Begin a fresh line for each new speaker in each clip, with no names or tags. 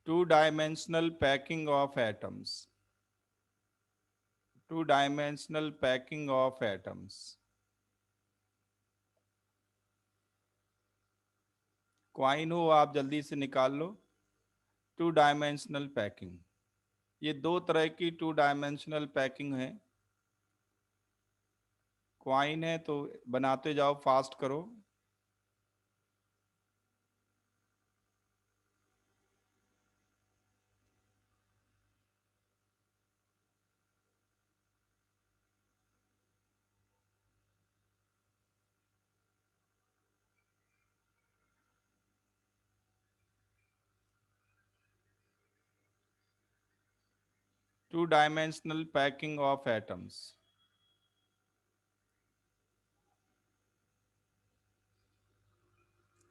Two dimensional packing of atoms. Two dimensional packing of atoms. Coin हो आप जल्दी से निकाल लो। टू डायमेंशनल पैकिंग, ये दो तरह की टू डायमेंशनल पैकिंग है। क्वाइन है तो बनाते जाओ, फास्ट करो। Two dimensional packing of atoms.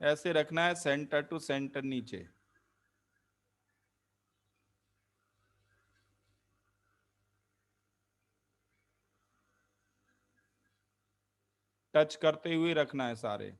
ऐसे रखना है, सेंटर टू सेंटर नीचे। टच करते हुए रखना है सारे।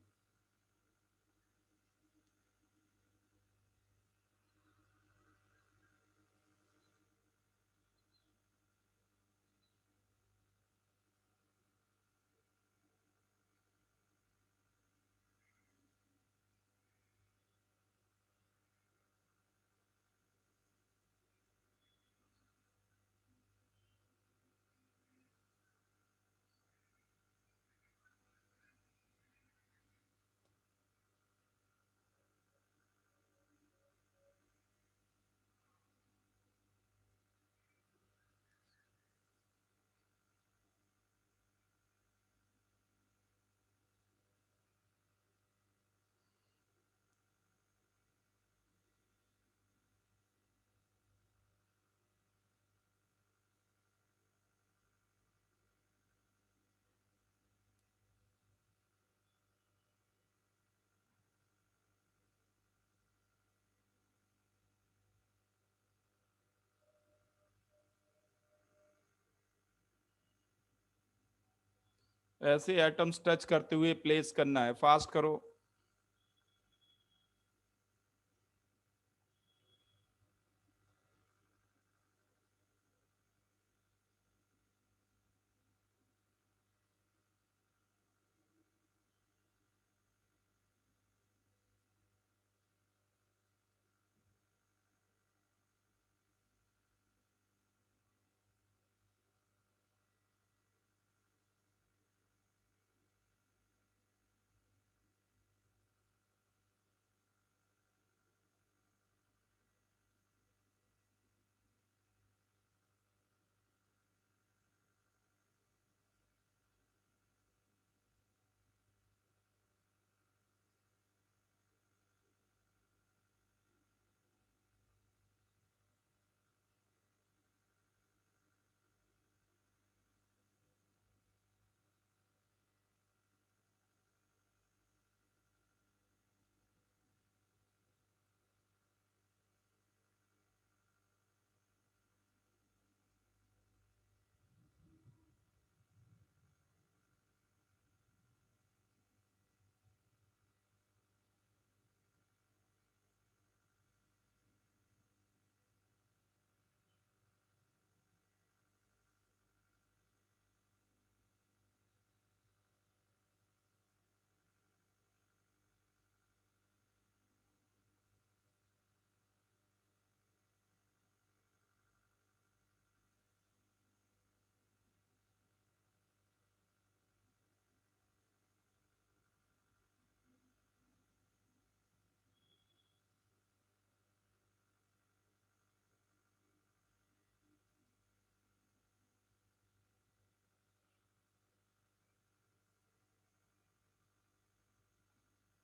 ऐसे एटम्स टच करते हुए प्लेस करना है, फास्ट करो।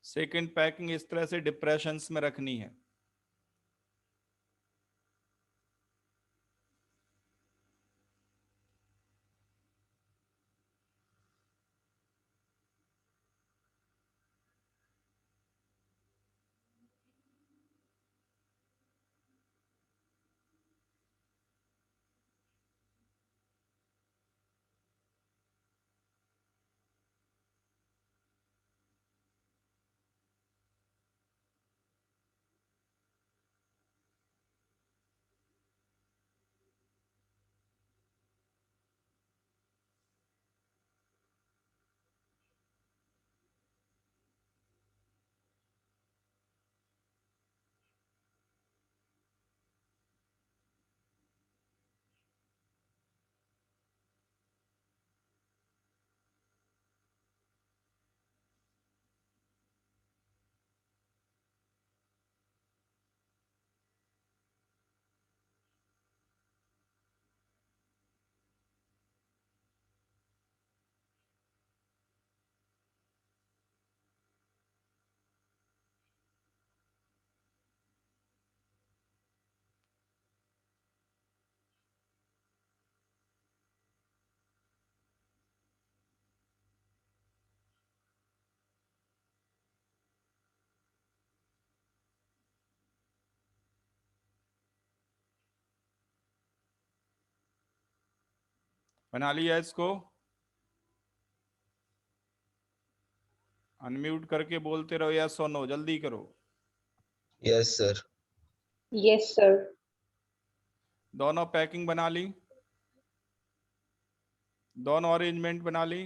सेकंड पैकिंग इस तरह से डिप्रेशंस में रखनी है। बना लिया इसको? अनम्यूट करके बोलते रहो यस और नो, जल्दी करो।
Yes sir.
Yes sir.
दोनों पैकिंग बना ली? दोनों अरेंजमेंट बना ली?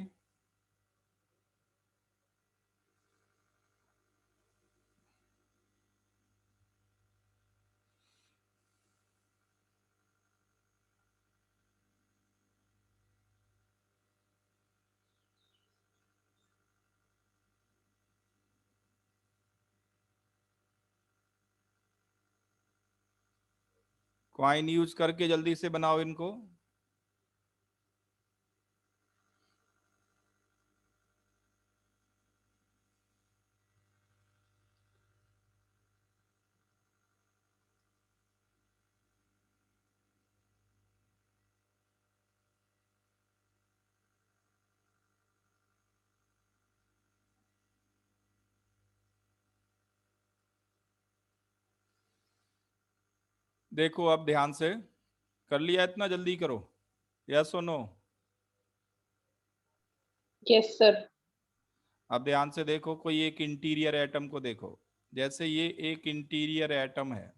क्वाइन यूज करके जल्दी से बनाओ इनको। देखो अब ध्यान से, कर लिया इतना, जल्दी करो, यस और नो?
Yes sir.
अब ध्यान से देखो, कोई एक इंटीरियर एटम को देखो, जैसे ये एक इंटीरियर एटम है,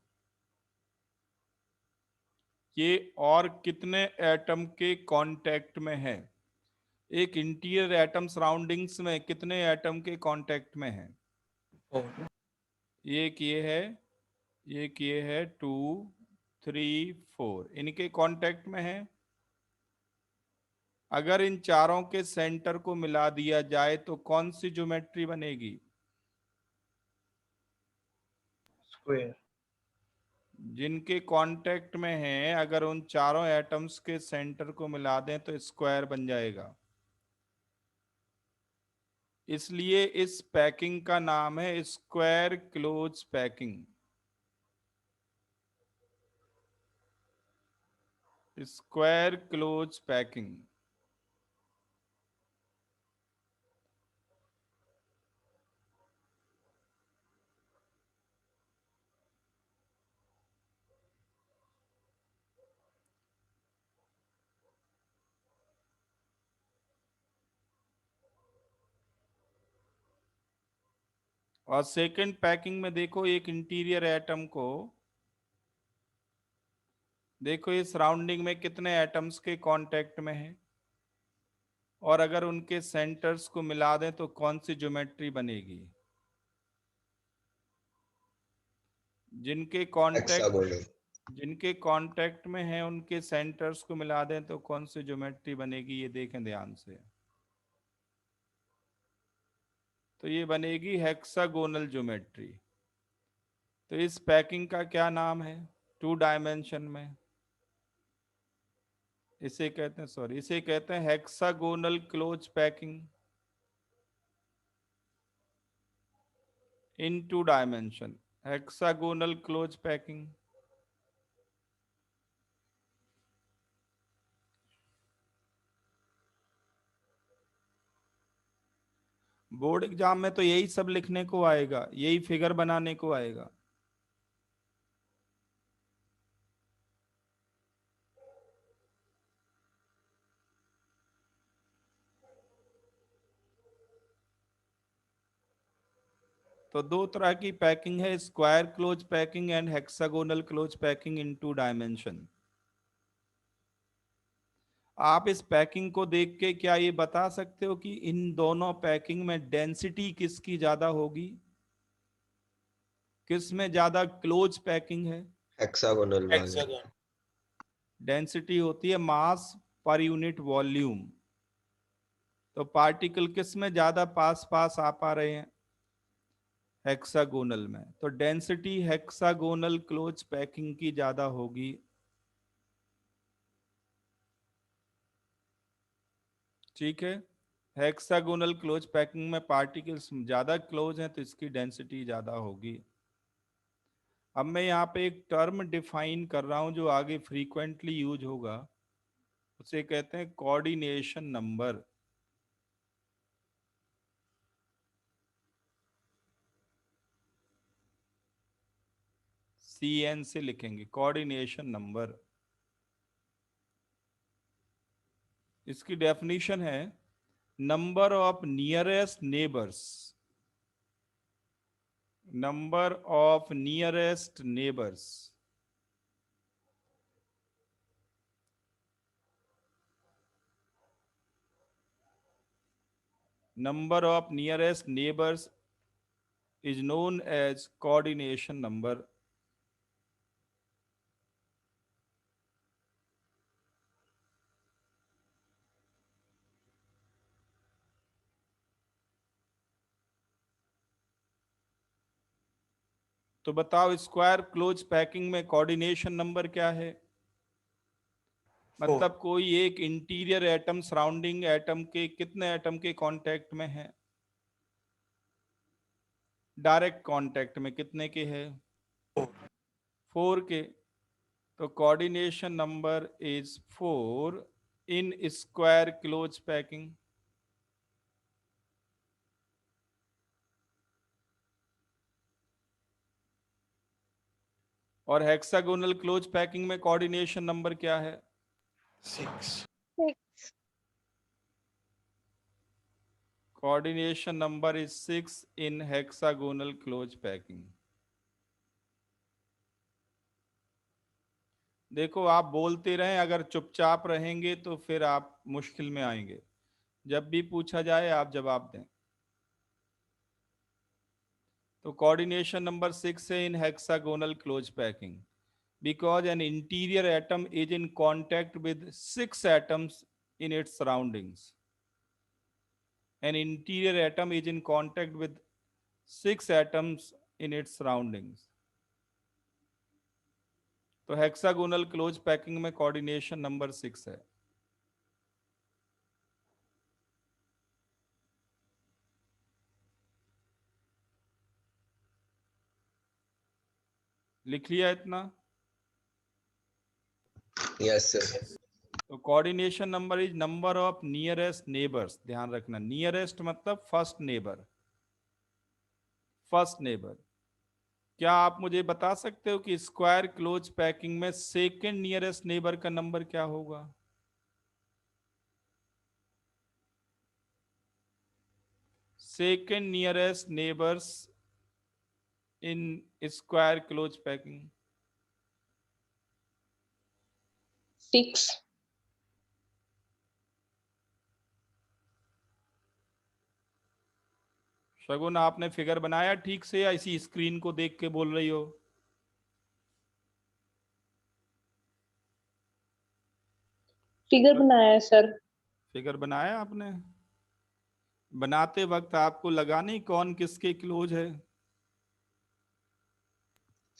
ये और कितने एटम के कांटेक्ट में है? एक इंटीरियर एटम सराउंडिंग्स में कितने एटम के कांटेक्ट में है? एक ये है, एक ये है, 2 3 4, इनके कांटेक्ट में है। अगर इन चारों के सेंटर को मिला दिया जाए तो कौन सी ज्योमेट्री बनेगी?
स्क्वायर।
जिनके कांटेक्ट में है, अगर उन चारों एटम्स के सेंटर को मिला दें तो स्क्वायर बन जाएगा। इसलिए इस पैकिंग का नाम है square close packing. Square close packing. और सेकंड पैकिंग में देखो, एक इंटीरियर एटम को देखो, ये सराउंडिंग में कितने एटम्स के कांटेक्ट में है, और अगर उनके सेंटर्स को मिला दें तो कौन सी ज्योमेट्री बनेगी? जिनके कांटेक्ट
हेक्सागोनल।
जिनके कांटेक्ट में है उनके सेंटर्स को मिला दें तो कौन सी ज्योमेट्री बनेगी, ये देखें ध्यान से। तो ये बनेगी हेक्सागोनल ज्योमेट्री। तो इस पैकिंग का क्या नाम है 2 डायमेंशन में? इसे कहते हैं, सॉरी, इसे कहते हैं hexagonal close packing in 2 dimension. Hexagonal close packing. Board exam में तो यही सब लिखने को आएगा, यही फिगर बनाने को आएगा। तो दो तरह की पैकिंग है, square close packing and hexagonal close packing in 2 dimension. आप इस पैकिंग को देख के क्या ये बता सकते हो कि इन दोनों पैकिंग में डेंसिटी किसकी ज्यादा होगी, किस में ज्यादा क्लोज पैकिंग है?
हेक्सागोनल वाले।
डेंसिटी होती है मास पर यूनिट वॉल्यूम। तो पार्टिकल किस में ज्यादा पास पास आ पा रहे हैं? हेक्सागोनल में। तो डेंसिटी हेक्सागोनल क्लोज पैकिंग की ज्यादा होगी। ठीक है, हेक्सागोनल क्लोज पैकिंग में पार्टिकल्स ज्यादा क्लोज हैं तो इसकी डेंसिटी ज्यादा होगी। अब मैं यहाँ पे एक टर्म डिफाइन कर रहा हूं जो आगे फ्रीक्वेंटली यूज होगा, उसे कहते हैं कोऑर्डिनेशन नंबर। CN से लिखेंगे, कोऑर्डिनेशन नंबर। इसकी डेफिनेशन है number of nearest neighbours, number of nearest neighbours, number of nearest neighbors is known as coordination number. तो बताओ स्क्वायर क्लोज पैकिंग में कोऑर्डिनेशन नंबर क्या है? मतलब कोई एक इंटीरियर एटम सराउंडिंग एटम के कितने एटम के कांटेक्ट में है? डायरेक्ट कांटेक्ट में कितने के है? 4 के। तो coordination number is 4 in square close packing. और हेक्सागोनल क्लोज पैकिंग में कोऑर्डिनेशन नंबर क्या है?
6.
Coordination number is 6 in hexagonal close packing. देखो आप बोलते रहें, अगर चुपचाप रहेंगे तो फिर आप मुश्किल में आएंगे। जब भी पूछा जाए आप जवाब दें। तो कोऑर्डिनेशन नंबर 6 है in hexagonal close packing because an interior atom is in contact with 6 atoms in its surroundings. An interior atom is in contact with 6 atoms in its surroundings. तो हेक्सागोनल क्लोज पैकिंग में coordination number 6 है। लिख लिया इतना?
Yes sir.
तो coordination number is number of nearest neighbours. ध्यान रखना, nearest मतलब फर्स्ट नेबर। First neighbour. क्या आप मुझे बता सकते हो कि स्क्वायर क्लोज पैकिंग में सेकंड नियरेस्ट नेबर का नंबर क्या होगा? Second nearest neighbours in square close packing
6.
शगुन आपने फिगर बनाया ठीक से या इसी स्क्रीन को देख के बोल रही हो?
फिगर बनाया है सर।
फिगर बनाया आपने? बनाते वक्त आपको लगा नहीं कौन किसके क्लोज है?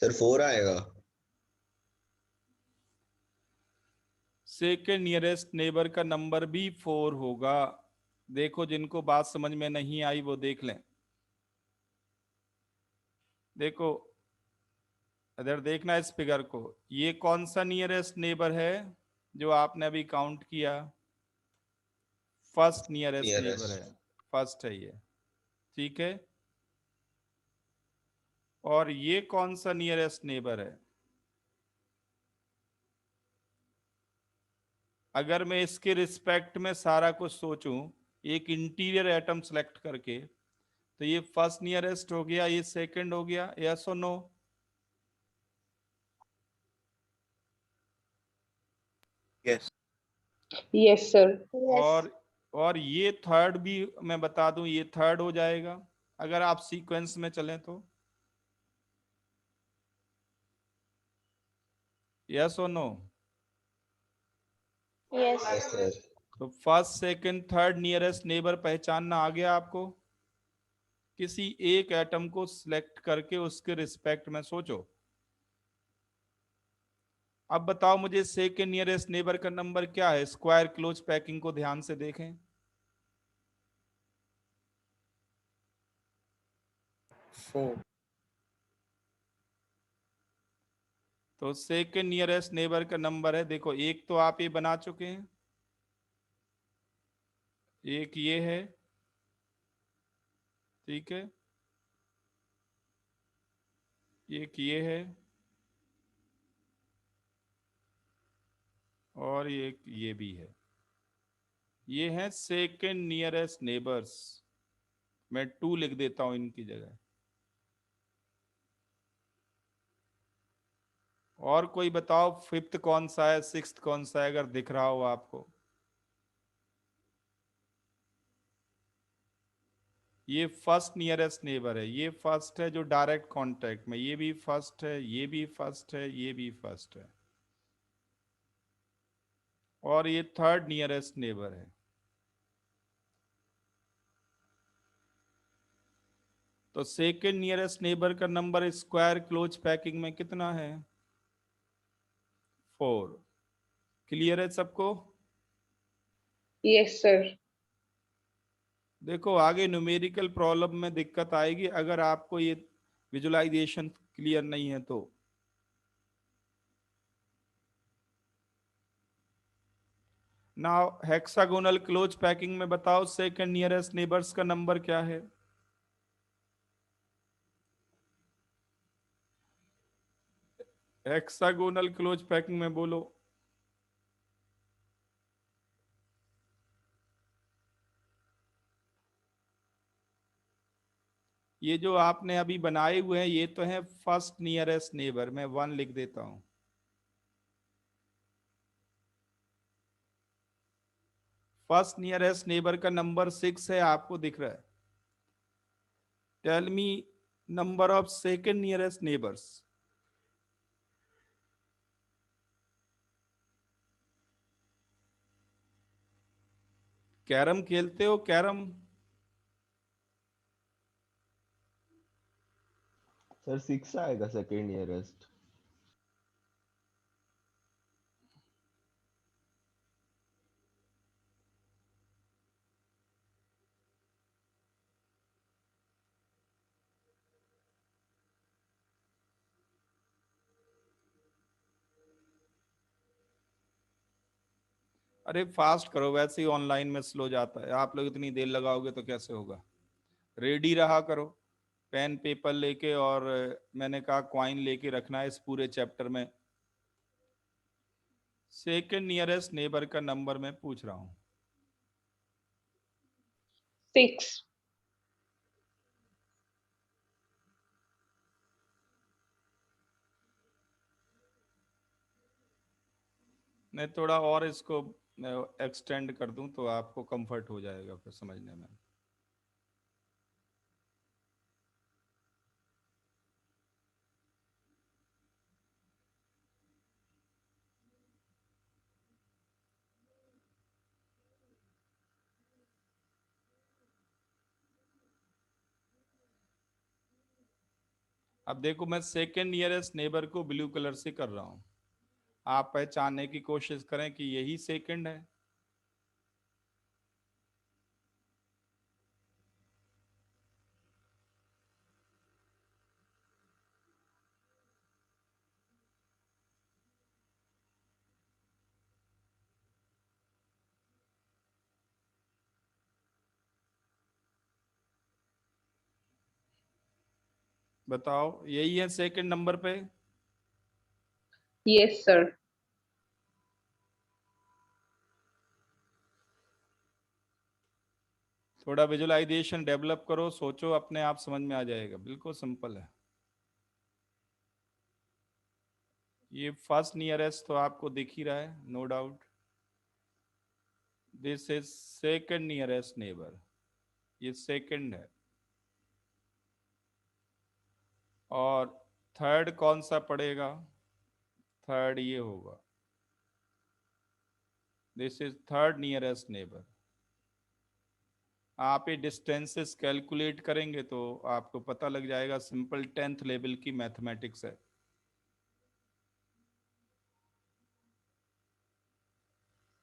सर 4 आएगा।
सेकेंड नियरेस्ट नेबर का नंबर भी 4 होगा। देखो जिनको बात समझ में नहीं आई वो देख लें। देखो इधर देखना इस फिगर को। ये कौन सा नियरेस्ट नेबर है जो आपने अभी काउंट किया? फर्स्ट नियरेस्ट नेबर है, फर्स्ट है ये, ठीक है। और ये कौन सा नियरेस्ट नेबर है? अगर मैं इसके रिस्पेक्ट में सारा कुछ सोचूं, एक इंटीरियर एटम सेलेक्ट करके, तो ये फर्स्ट नियरेस्ट हो गया, ये सेकंड हो गया। यस और नो?
Yes.
Yes sir.
और ये थर्ड भी मैं बता दूं, ये थर्ड हो जाएगा अगर आप सीक्वेंस में चलें तो। यस और नो?
Yes sir.
तो first second third nearest neighbour पहचानना आ गया आपको? किसी एक एटम को सिलेक्ट करके उसके रिस्पेक्ट में सोचो। अब बताओ मुझे सेकंड नियरेस्ट नेबर का नंबर क्या है? स्क्वायर क्लोज पैकिंग को ध्यान से देखें।
4.
तो सेकंड नियरेस्ट नेबर का नंबर है, देखो एक तो आप ये बना चुके हैं, एक ये है, ठीक है, एक ये है, और एक ये भी है। ये हैं सेकंड नियरेस्ट नेबर्स, मैं 2 लिख देता हूं इनकी जगह। और कोई बताओ फिफ्थ कौन सा है, सिक्स्थ कौन सा है, अगर दिख रहा हो आपको। ये फर्स्ट नियरेस्ट नेबर है, ये फर्स्ट है जो डायरेक्ट कांटेक्ट में, ये भी फर्स्ट है, ये भी फर्स्ट है, ये भी फर्स्ट है, और ये थर्ड नियरेस्ट नेबर है। तो सेकंड नियरेस्ट नेबर का नंबर स्क्वायर क्लोज पैकिंग में कितना है? 4। क्लियर है सबको?
Yes sir.
देखो आगे न्यूमेरिकल प्रॉब्लम में दिक्कत आएगी अगर आपको ये विजुअलाइजेशन क्लियर नहीं है तो। नाउ हेक्सागोनल क्लोज पैकिंग में बताओ सेकंड नियरेस्ट नेबर्स का नंबर क्या है? हेक्सागोनल क्लोज पैकिंग में बोलो। ये जो आपने अभी बनाए हुए हैं ये तो है फर्स्ट नियरेस्ट नेबर, मैं 1 लिख देता हूं। फर्स्ट नियरेस्ट नेबर का नंबर 6 है, आपको दिख रहा है। Tell me number of second nearest neighbours. Carrom खेलते हो कैरम?
सर 6 आएगा सेकेंड नियरेस्ट।
अरे फास्ट करो, वैसे ही ऑनलाइन में स्लो जाता है, आप लोग इतनी देर लगाओगे तो कैसे होगा। रेडी रहा करो पेन पेपर लेके, और मैंने कहा क्वाइन लेके रखना है इस पूरे चैप्टर में। सेकंड नियरेस्ट नेबर का नंबर मैं पूछ रहा हूं।
6।
मैं थोड़ा और इसको एक्सटेंड कर दूं तो आपको कंफर्ट हो जाएगा फिर समझने में। अब देखो मैं सेकंड नियरेस्ट नेबर को ब्लू कलर से कर रहा हूं, आप पहचानने की कोशिश करें कि यही सेकंड है। बताओ यही है सेकंड नंबर पे?
Yes sir.
थोड़ा विजुअलाइजेशन डेवलप करो, सोचो, अपने आप समझ में आ जाएगा, बिल्कुल सिंपल है। ये फर्स्ट नियरेस्ट तो आपको दिख ही रहा है, no doubt. This is second nearest neighbour, ये सेकंड है। और थर्ड कौन सा पड़ेगा? थर्ड ये होगा, this is third nearest neighbour. आप ये डिस्टेंसेस कैलकुलेट करेंगे तो आपको पता लग जाएगा, सिंपल 10th लेवल की मैथमेटिक्स है।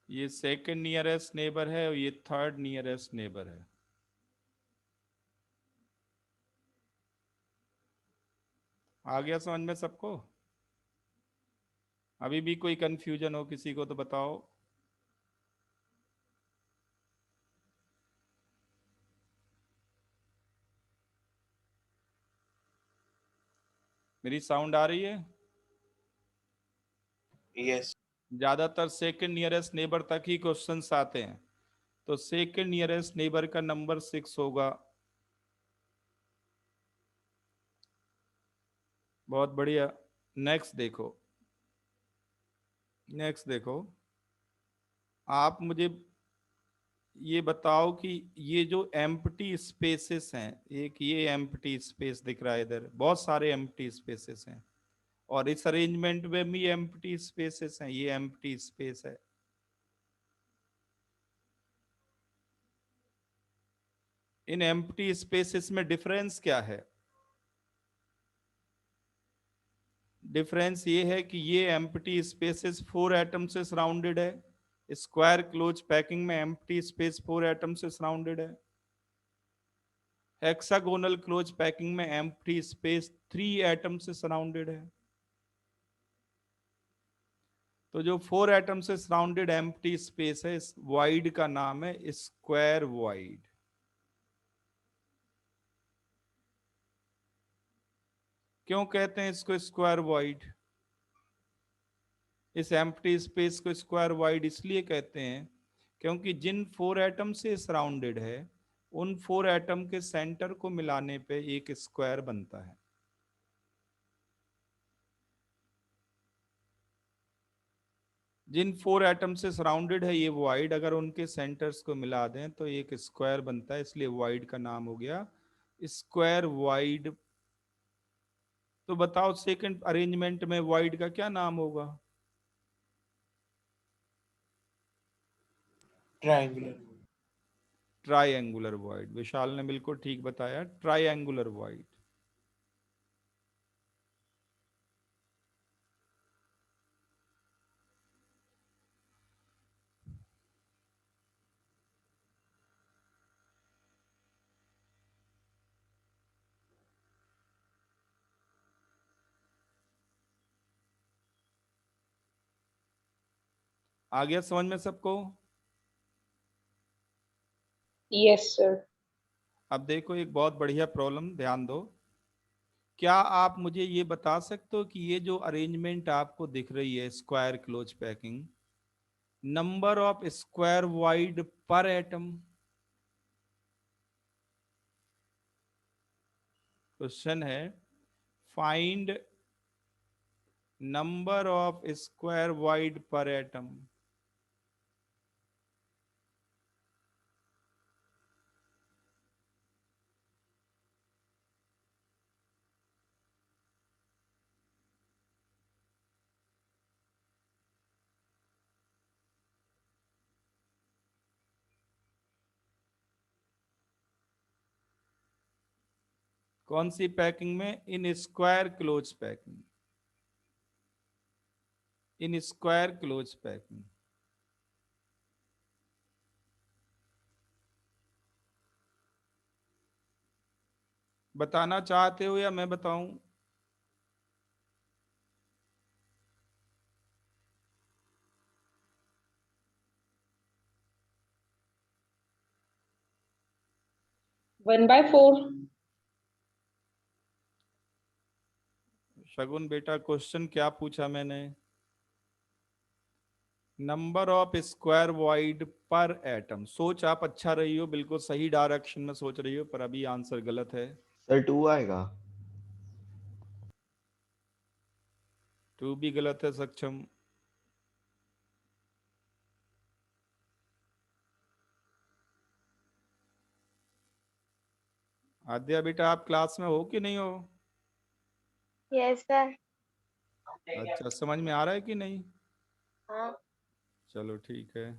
ये सेकंड नियरेस्ट नेबर है और ये थर्ड नियरेस्ट नेबर है। आ गया समझ में सबको? अभी भी कोई कंफ्यूजन हो किसी को तो बताओ। मेरी साउंड आ रही है?
Yes.
ज्यादातर सेकंड नियरेस्ट नेबर तक ही क्वेश्चंस आते हैं, तो सेकंड नियरेस्ट नेबर का नंबर 6 होगा। बहुत बढ़िया। नेक्स्ट देखो, नेक्स्ट देखो, आप मुझे ये बताओ कि ये जो एम्प्टी स्पेसेस हैं, एक ये एम्प्टी स्पेस दिख रहा है इधर, बहुत सारे एम्प्टी स्पेसेस हैं, और इस अरेंजमेंट में भी एम्प्टी स्पेसेस हैं, ये एम्प्टी स्पेस है। इन एम्प्टी स्पेसेस में डिफरेंस क्या है? डिफरेंस ये है कि ये एम्प्टी स्पेसेस 4 एटम से सराउंडेड है, स्क्वायर क्लोज पैकिंग में एम्प्टी स्पेस 4 एटम से सराउंडेड है। हेक्सागोनल क्लोज पैकिंग में एम्प्टी स्पेस 3 एटम से सराउंडेड है। तो जो 4 एटम से सराउंडेड एम्प्टी स्पेस है, इस वाइड का नाम है स्क्वायर वाइड। क्यों कहते हैं इसको स्क्वायर वाइड? इस एम्प्टी स्पेस को स्क्वायर वाइड इसलिए कहते हैं क्योंकि जिन 4 एटम से सराउंडेड है, उन 4 एटम के सेंटर को मिलाने पे एक स्क्वायर बनता है। जिन 4 एटम से सराउंडेड है ये वाइड, अगर उनके सेंटर्स को मिला दें तो एक स्क्वायर बनता है, इसलिए वाइड का नाम हो गया स्क्वायर वाइड। तो बताओ सेकंड अरेंजमेंट में वाइड का क्या नाम होगा?
Triangular.
Triangular wide. विशाल ने बिल्कुल ठीक बताया, ट्राइएंगुलर वाइड। आ गया समझ में सबको?
Yes sir.
अब देखो एक बहुत बढ़िया प्रॉब्लम, ध्यान दो। क्या आप मुझे ये बता सकते हो कि ये जो अरेंजमेंट आपको दिख रही है square close packing, number of square wide पर एटम? क्वेश्चन है find number of square wide पर एटम। कौन सी पैकिंग में? इन स्क्वायर क्लोज पैकिंग, इन स्क्वायर क्लोज पैकिंग। बताना चाहते हो या मैं बताऊं?
One by four.
शगुन बेटा, क्वेश्चन क्या पूछा मैंने? नंबर ऑफ स्क्वायर वाइड पर एटम। सोच आप अच्छा रही हो, बिल्कुल सही डायरेक्शन में सोच रही हो, पर अभी आंसर गलत है।
सर 2 आएगा।
2 भी गलत है सक्षम। आद्या बेटा, आप क्लास में हो कि नहीं हो?
Yes sir.
अच्छा, समझ में आ रहा है कि नहीं?
हाँ।
चलो ठीक है।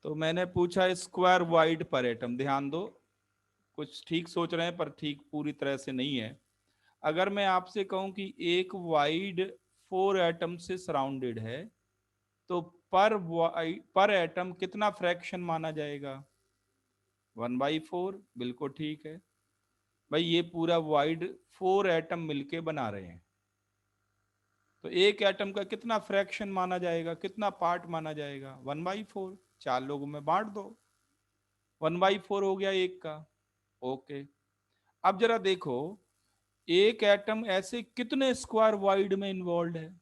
तो मैंने पूछा स्क्वायर वाइड पर एटम। ध्यान दो, कुछ ठीक सोच रहे हैं पर ठीक पूरी तरह से नहीं है। अगर मैं आपसे कहूं कि एक वाइड 4 एटम से सराउंडेड है, तो पर एटम कितना फ्रैक्शन माना जाएगा? 1/4। बिल्कुल ठीक है भाई, ये पूरा वाइड 4 एटम मिलके बना रहे हैं, तो एक एटम का कितना फ्रैक्शन माना जाएगा, कितना पार्ट माना जाएगा? 1/4। 4 लोगों में बांट दो। 1/4 हो गया एक का। ओके, अब जरा देखो एक एटम ऐसे कितने स्क्वायर वाइड में इन्वॉल्व है,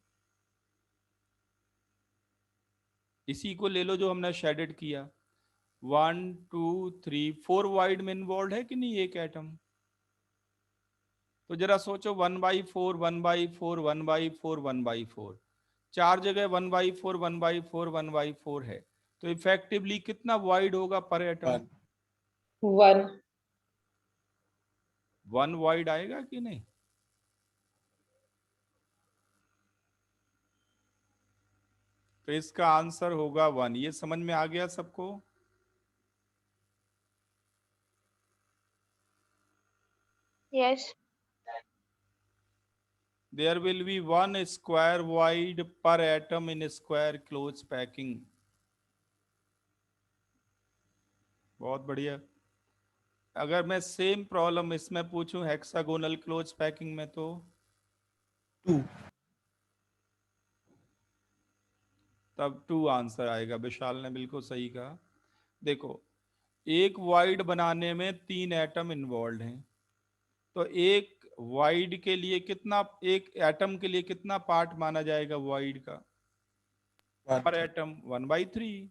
इसी को ले लो जो हमने शेडेड किया। 1 2 3 4 वाइड में इन्वॉल्व है कि नहीं एक एटम। तो जरा सोचो 1/4 1/4 1/4 1/4, चार जगह 1/4 1/4 1/4 है, तो इफेक्टिवली कितना वाइड होगा पर एटम।
1.
1.
1 वाइड आएगा कि नहीं। तो इसका आंसर होगा 1। ये समझ में आ गया सबको।
Yes.
There will be 1 square wide per atom in square close packing। बहुत बढ़िया। अगर मैं सेम प्रॉब्लम इसमें पूछूं हेक्सागोनल क्लोज पैकिंग में तो
2.
तब 2 आंसर आएगा। विशाल ने बिल्कुल सही कहा। देखो एक वाइड बनाने में 3 एटम इन्वॉल्व हैं, तो एक वाइड के लिए कितना, एक एटम के लिए कितना पार्ट माना जाएगा वाइड का
1.
पर एटम 1/3।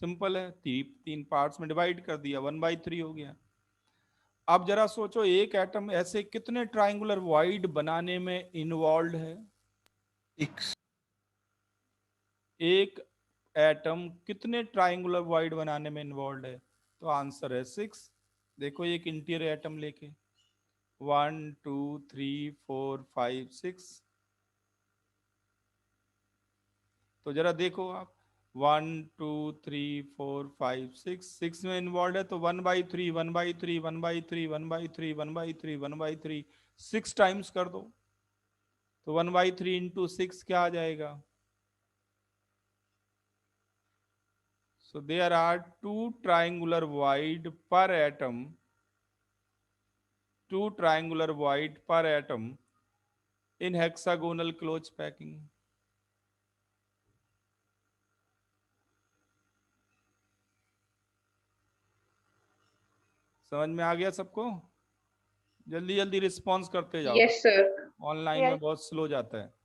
सिंपल है, तीन पार्ट्स में डिवाइड कर दिया 1/3 हो गया। अब जरा सोचो एक एटम ऐसे कितने ट्राइंगुलर वाइड बनाने में इन्वॉल्व है।
6.
एक एटम कितने ट्राइंगुलर वाइड बनाने में इन्वॉल्व है, तो आंसर है 6। देखो एक इंटीरियर एटम लेके 1 2 3 4 5 6, तो जरा देखो आप 1 2 3 4 5 6 में इन्वॉल्व है, तो 1/3 1/3 1/3 1/3 1/3 1/3 6 टाइम्स कर दो, तो 1/3 इंटू 6 क्या आ जाएगा। So there are 2 triangular wide per atom, 2 triangular wide per atom in hexagonal close packing। समझ में आ गया सबको। जल्दी जल्दी रिस्पॉन्स करते जाओ,
Yes, sir.
ऑनलाइन में
Yes.
बहुत स्लो जाता है।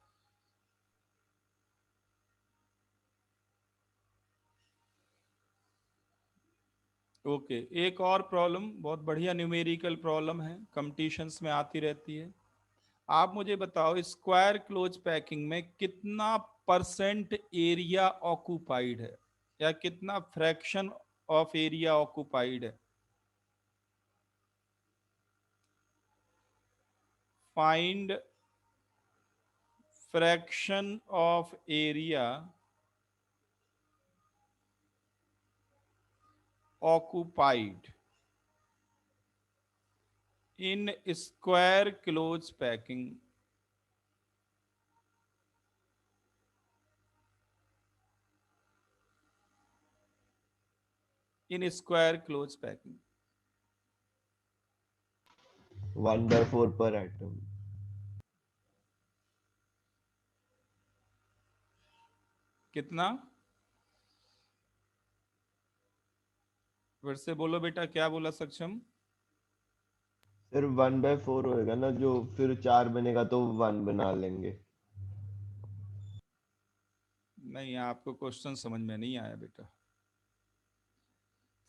ओके, एक और प्रॉब्लम, बहुत बढ़िया न्यूमेरिकल प्रॉब्लम है, कंपटीशंस में आती रहती है। आप मुझे बताओ स्क्वायर क्लोज पैकिंग में कितना परसेंट एरिया ऑक्यूपाइड है, या कितना फ्रैक्शन ऑफ एरिया ऑक्यूपाइड है। Find fraction of area occupied in square close packing। in square close packing
1/4 per atom।
कितना, फिर से बोलो बेटा, क्या बोला सक्षम।
फिर 1/4 होएगा ना, जो फिर 4 बनेगा तो 1 बना लेंगे।
नहीं, आपको क्वेश्चन समझ में नहीं आया बेटा।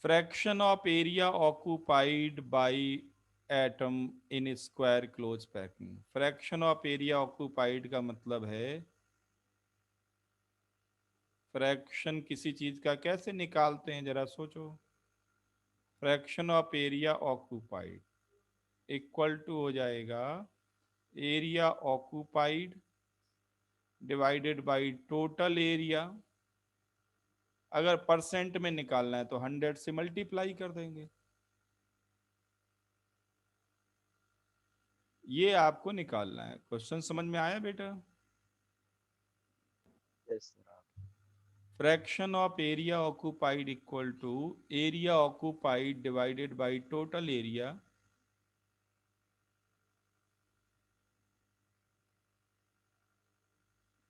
Fraction of area occupied by atom in square close packing. Fraction of area occupied का मतलब है फ्रैक्शन किसी चीज का कैसे निकालते हैं, जरा सोचो। Fraction of area occupied equal to हो जाएगा area occupied divided by total area. अगर परसेंट में निकालना है तो 100 से मल्टीप्लाई कर देंगे। ये आपको निकालना है। क्वेश्चन समझ में आया बेटा।
Yes sir.
Fraction of area occupied equal to area occupied divided by total area.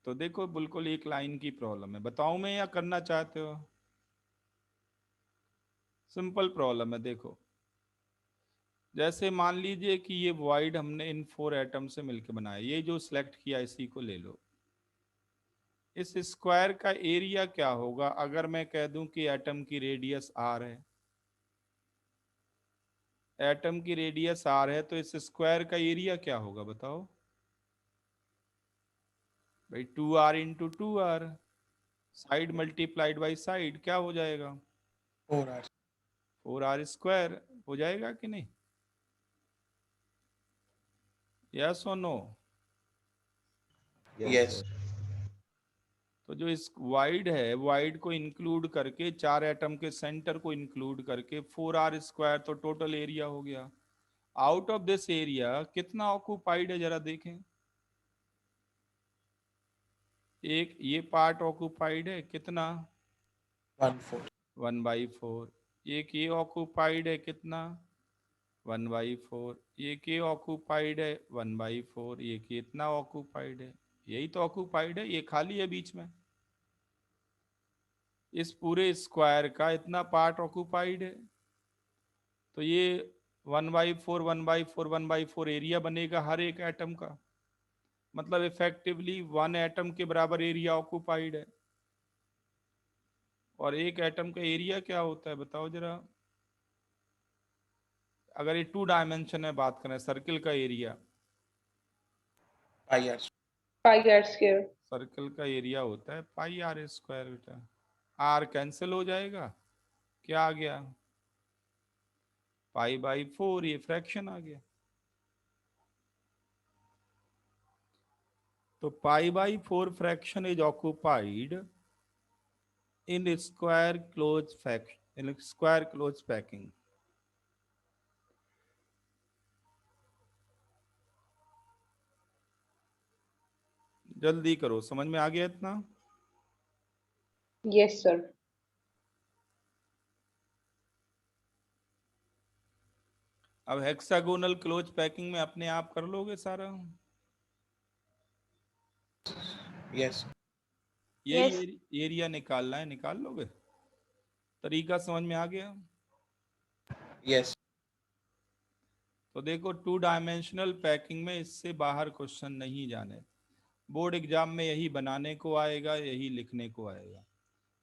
तो देखो बिल्कुल एक लाइन की प्रॉब्लम है, बताऊं मैं या करना चाहते हो। सिंपल प्रॉब्लम है। देखो, जैसे मान लीजिए कि ये वॉइड हमने इन 4 एटम से मिलकर बनाया, ये जो सिलेक्ट किया इसी को ले लो। इस स्क्वायर का एरिया क्या होगा अगर मैं कह दूं कि एटम की रेडियस r है? एटम की रेडियस r है तो इस स्क्वायर का एरिया क्या होगा बताओ भाई? 2r into 2r, side multiplied by side, क्या हो जाएगा?
4 hours.
4r स्क्वायर हो जाएगा कि नहीं? यस और नो?
Yes.
सर।
तो जो इस वाइड है, वाइड को इंक्लूड करके, 4 एटम के सेंटर को इंक्लूड करके 4r स्क्वायर, तो टोटल एरिया हो गया। आउट ऑफ दिस एरिया कितना ऑक्यूपाइड है जरा देखें। एक ये पार्ट ऑक्यूपाइड है कितना?
1/4.
1/4। एक ये ऑक्यूपाइड है कितना? 1/4। एक ये ऑक्यूपाइड है 1/4। ये कितना ऑक्यूपाइड है? यही तो ऑक्यूपाइड है, ये खाली है बीच में। इस पूरे स्क्वायर का इतना पार्ट ऑक्यूपाइड है, तो ये 1/4 1/4 1/4 एरिया बनेगा हर एक एटम का। मतलब इफेक्टिवली 1 एटम के बराबर एरिया ऑक्यूपाइड है। और एक एटम का एरिया क्या होता है बताओ जरा? अगर ये 2 डायमेंशन में बात करें, सर्किल का area,
Pi r.
Pi r square.
Circle का एरिया होता है पाई आर स्क्वायर। बेटा आर कैंसिल हो जाएगा, क्या आ गया? π/4, ये फ्रैक्शन आ गया। तो π/4 fraction is occupied in square close in square close packing. जल्दी करो, समझ में आ गया इतना?
Yes, sir.
अब हेक्सागोनल क्लोज पैकिंग में अपने आप कर लोगे सारा?
Yes.
यही
Yes.
एरिया निकालना है, निकाल लोगे? तरीका समझ में आ गया?
Yes.
तो देखो, 2 डायमेंशनल पैकिंग में इससे बाहर क्वेश्चन नहीं जाने। बोर्ड एग्जाम में यही बनाने को आएगा, यही लिखने को आएगा।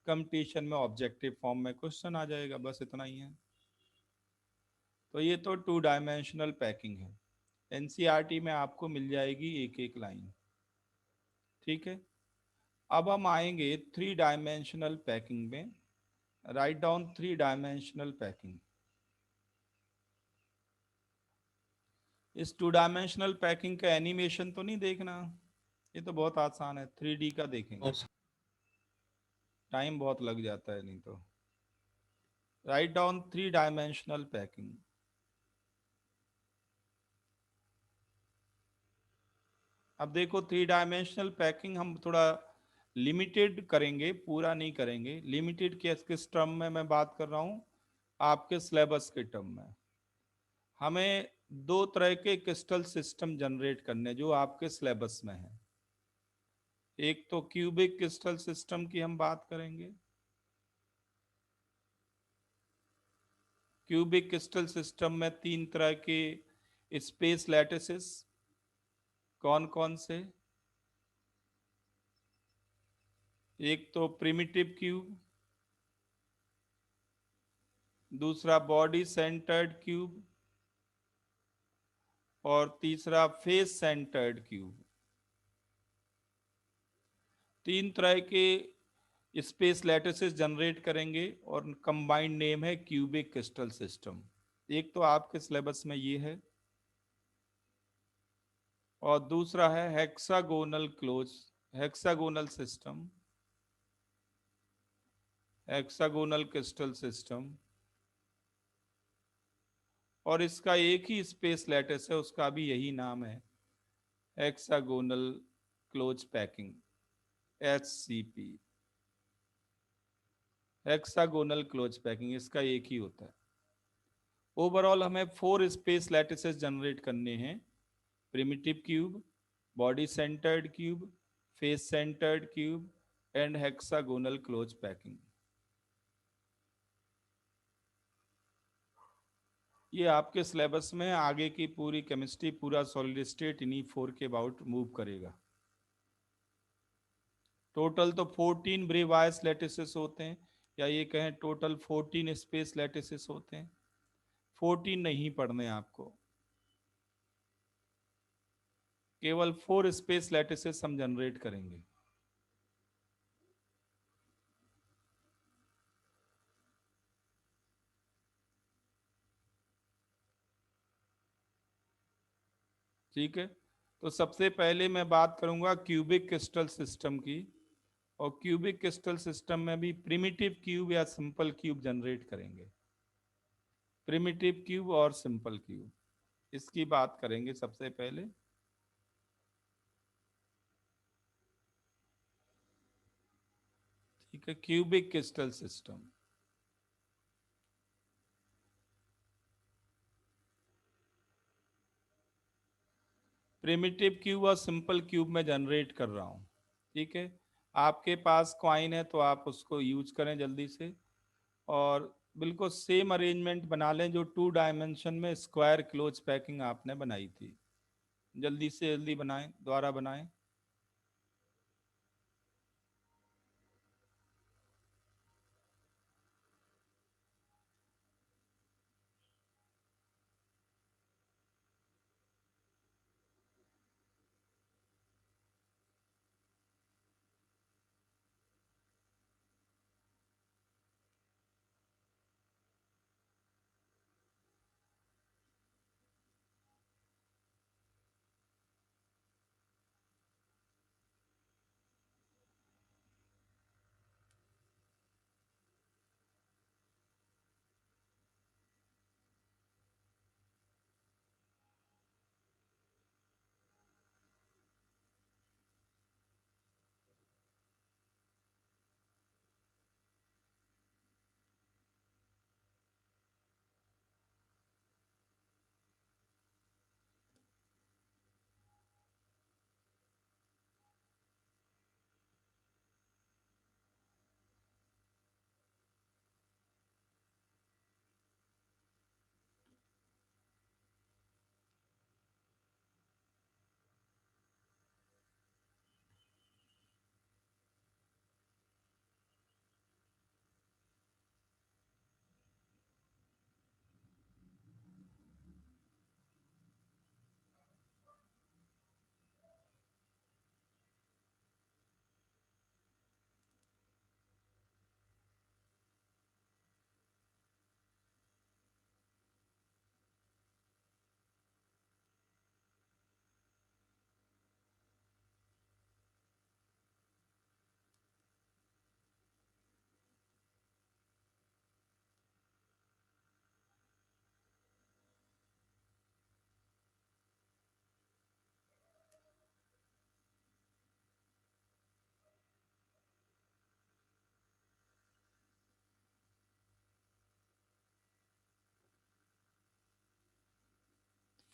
कंपटीशन में ऑब्जेक्टिव फॉर्म में क्वेश्चन आ जाएगा, बस इतना ही है। तो ये तो 2 डायमेंशनल पैकिंग है। एनसीईआरटी में आपको मिल जाएगी एक एक लाइन, ठीक है। अब हम आएंगे 3 डायमेंशनल पैकिंग में। Write down 3 dimensional packing. इस 2 डायमेंशनल पैकिंग का एनिमेशन तो नहीं देखना, ये तो बहुत आसान है, 3D का देखेंगे।
No, sir.
टाइम बहुत लग जाता है नहीं तो। Write down 3 dimensional packing. अब देखो, 3 डायमेंशनल पैकिंग हम थोड़ा लिमिटेड करेंगे, पूरा नहीं करेंगे। लिमिटेड किस टर्म में मैं बात कर रहा हूँ? आपके सिलेबस के टर्म में। हमें 2 तरह के क्रिस्टल सिस्टम जनरेट करने जो आपके सिलेबस में है। एक तो क्यूबिक क्रिस्टल सिस्टम की हम बात करेंगे। क्यूबिक क्रिस्टल सिस्टम में 3 तरह के स्पेस लैटिसेस, कौन कौन से? एक तो प्रिमिटिव क्यूब, दूसरा बॉडी सेंटर्ड क्यूब, और तीसरा फेस सेंटर्ड क्यूब। 3 तरह के स्पेस लैटिसेस जनरेट करेंगे और कंबाइंड नेम है क्यूबिक क्रिस्टल सिस्टम। एक तो आपके सिलेबस में ये है, और दूसरा है hexagonal system, hexagonal crystal system. और इसका एक ही स्पेस लैटिस है, उसका भी यही नाम है, hexagonal close packing, HCP। Hexagonal close packing इसका एक ही होता है। ओवरऑल हमें 4 स्पेस लैटिसेस जनरेट करने हैं: primitive cube, body centred cube, face centred cube and hexagonal close packing. ये आपके सिलेबस में आगे की पूरी केमिस्ट्री, पूरा सॉलिड स्टेट इन्हीं 4 के अबाउट मूव करेगा। टोटल तो 14 ब्रेवायस लैटिसेस होते हैं, या ये कहें टोटल 14 स्पेस लैटिसेस होते हैं। 14 नहीं पढ़ने आपको, केवल 4 स्पेस लैटिसेस हम जनरेट करेंगे। ठीक है, तो सबसे पहले मैं बात करूंगा क्यूबिक क्रिस्टल सिस्टम की, और क्यूबिक क्रिस्टल सिस्टम में भी प्रिमिटिव क्यूब या सिंपल क्यूब जनरेट करेंगे। प्रिमिटिव क्यूब और सिंपल क्यूब, इसकी बात करेंगे सबसे पहले। ठीक है, cubic crystal system. Primitive cube और सिंपल क्यूब में जनरेट कर रहा हूँ। ठीक है, आपके पास कॉइन है तो आप उसको यूज करें जल्दी से, और बिल्कुल सेम अरेंजमेंट बना लें जो 2 डायमेंशन में स्क्वायर क्लोज पैकिंग आपने बनाई थी। जल्दी से जल्दी बनाएं, दोबारा बनाएं।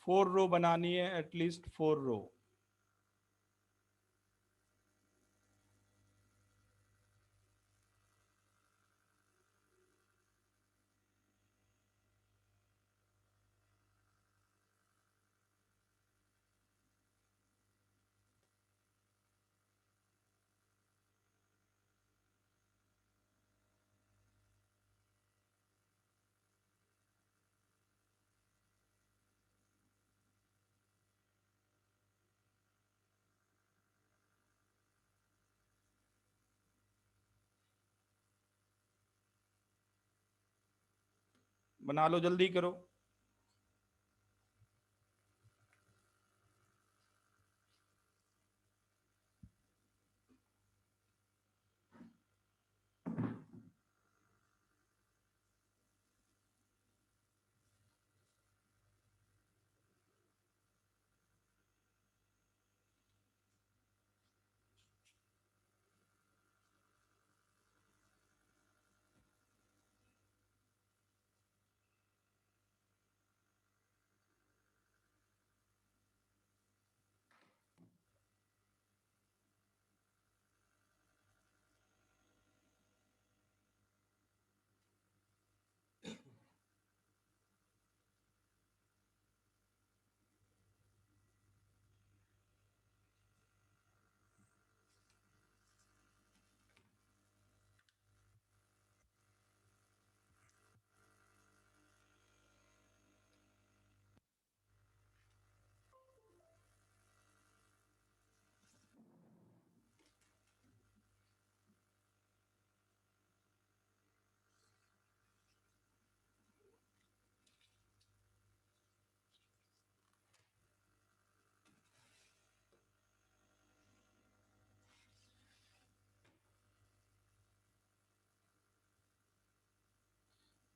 फोर रो बनानी है, एटलीस्ट 4 रो। बना लो, जल्दी करो।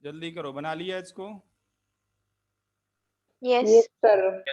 जल्दी करो, बना लिया इसको?
Yes.
Yes, sir.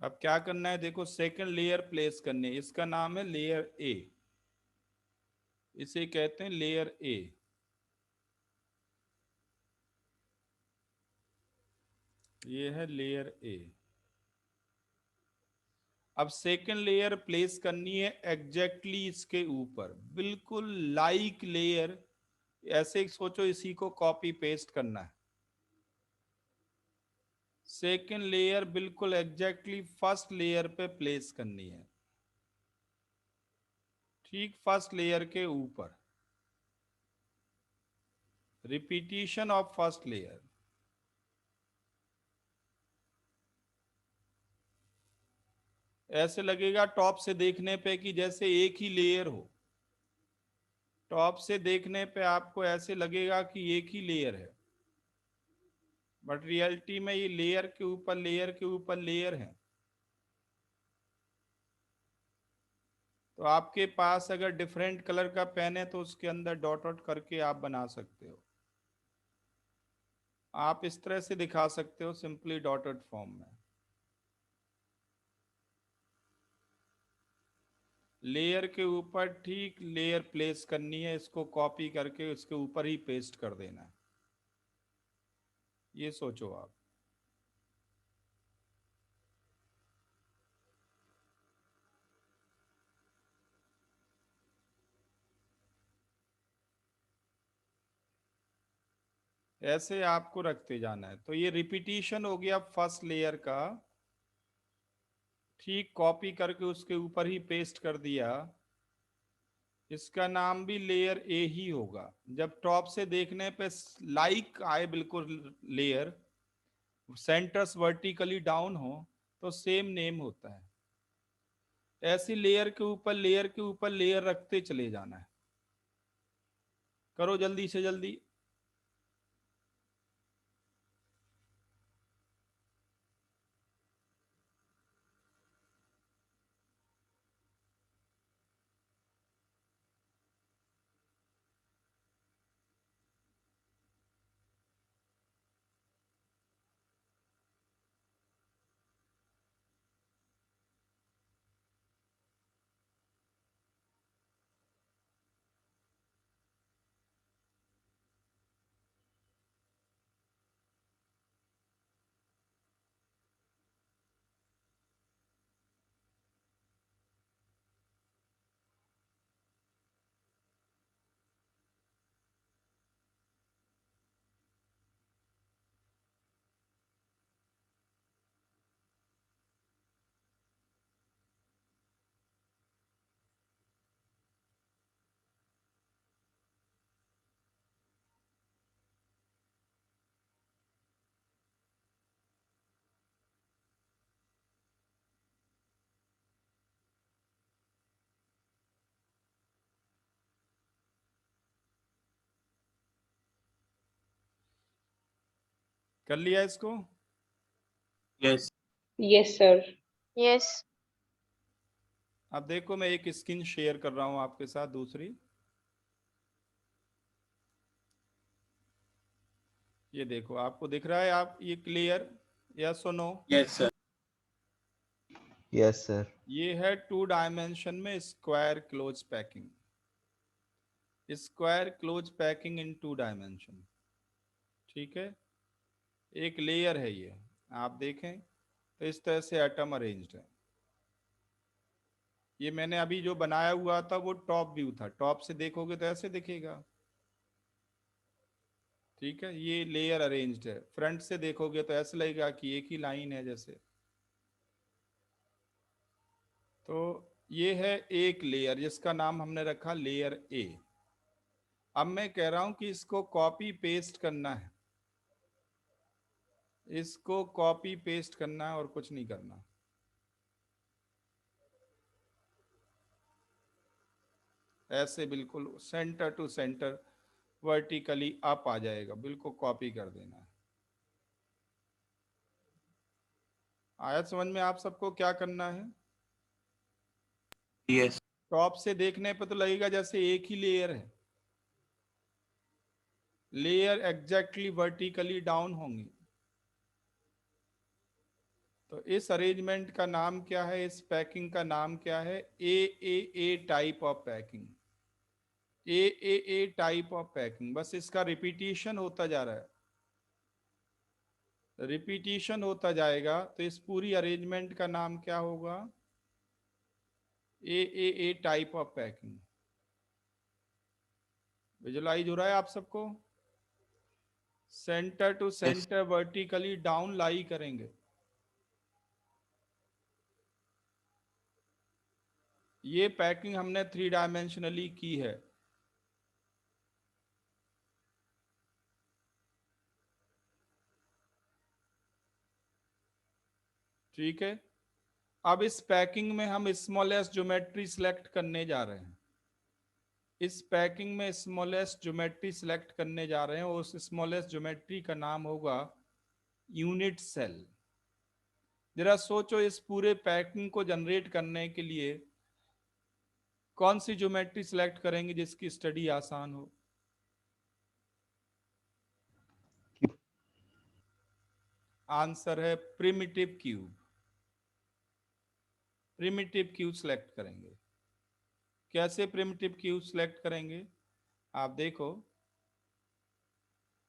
अब क्या करना है, देखो सेकंड लेयर प्लेस करनी है। इसका नाम है लेयर ए, इसे कहते हैं लेयर ए। ये है लेयर ए। अब सेकंड लेयर प्लेस करनी है एग्जैक्टली इसके ऊपर, बिल्कुल लाइक लेयर। ऐसे सोचो, इसी को कॉपी पेस्ट करना है। सेकंड लेयर बिल्कुल एग्जैक्टली फर्स्ट लेयर पे प्लेस करनी है, ठीक फर्स्ट लेयर के ऊपर। Repetition of first layer. ऐसे लगेगा टॉप से देखने पे कि जैसे एक ही लेयर हो। टॉप से देखने पे आपको ऐसे लगेगा कि एक ही लेयर है, बट रियलिटी में ये लेयर के ऊपर लेयर के ऊपर लेयर है। तो आपके पास अगर डिफरेंट कलर का पेन है तो उसके अंदर डॉट डॉट करके आप बना सकते हो। आप इस तरह से दिखा सकते हो, सिंपली डॉटेड फॉर्म में। लेयर के ऊपर ठीक लेयर प्लेस करनी है, इसको कॉपी करके उसके ऊपर ही पेस्ट कर देना है। ये सोचो आप। ऐसे आपको रखते जाना है। तो ये रिपीटिशन हो गया फर्स्ट लेयर का, ठीक कॉपी करके उसके ऊपर ही पेस्ट कर दिया। इसका नाम भी लेयर ए ही होगा। जब टॉप से देखने पे लाइक आए बिल्कुल लेयर, सेंटर्स वर्टिकली डाउन हो, तो सेम नेम होता है। ऐसी लेयर के ऊपर लेयर के ऊपर लेयर रखते चले जाना है। करो जल्दी से जल्दी। कर लिया इसको?
Yes.
Yes, sir.
Yes.
अब देखो, मैं एक स्क्रीन शेयर कर रहा हूं आपके साथ, दूसरी। ये देखो, आपको दिख रहा है? आप ये क्लियर? यस और no?
Yes, sir.
Yes sir.
ये है 2 डायमेंशन में square close packing. Square close packing in 2 dimension. ठीक है, एक लेयर है ये। आप देखें तो इस तरह से एटम अरेंज्ड है। ये मैंने अभी जो बनाया हुआ था वो टॉप व्यू था। टॉप से देखोगे तो ऐसे दिखेगा। ठीक है, ये लेयर अरेंज्ड है। फ्रंट से देखोगे तो ऐसा लगेगा कि एक ही लाइन है जैसे। तो ये है एक लेयर जिसका नाम हमने रखा लेयर ए। अब मैं कह रहा हूं कि इसको कॉपी पेस्ट करना है, इसको कॉपी पेस्ट करना है और कुछ नहीं करना। ऐसे बिल्कुल centre to centre vertically up आ जाएगा, बिल्कुल कॉपी कर देना है। आया समझ में आप सबको क्या करना है?
Yes.
टॉप से देखने पे तो लगेगा जैसे एक ही लेयर है, लेयर एग्जैक्टली वर्टिकली डाउन होंगी। तो इस अरेंजमेंट का नाम क्या है, इस पैकिंग का नाम क्या है? A type of packing. A type of packing. बस इसका रिपीटिशन होता जा रहा है, रिपीटिशन होता जाएगा। तो इस पूरी अरेंजमेंट का नाम क्या होगा? A type of packing. Visualise हो रहा है आप सबको? Centre to centre vertically down lie करेंगे। ये पैकिंग हमने 3 डायमेंशनली की है। ठीक है, अब इस पैकिंग में हम स्मॉलेस्ट ज्योमेट्री सिलेक्ट करने जा रहे हैं। इस पैकिंग में स्मॉलेस्ट ज्योमेट्री सिलेक्ट करने जा रहे हैं और उस स्मॉलेस्ट ज्योमेट्री का नाम होगा यूनिट सेल। जरा सोचो, इस पूरे पैकिंग को जनरेट करने के लिए कौन सी ज्योमेट्री सिलेक्ट करेंगे जिसकी स्टडी आसान हो? आंसर है primitive cube. Primitive cube select करेंगे। कैसे प्रिमिटिव क्यूब सिलेक्ट करेंगे? आप देखो,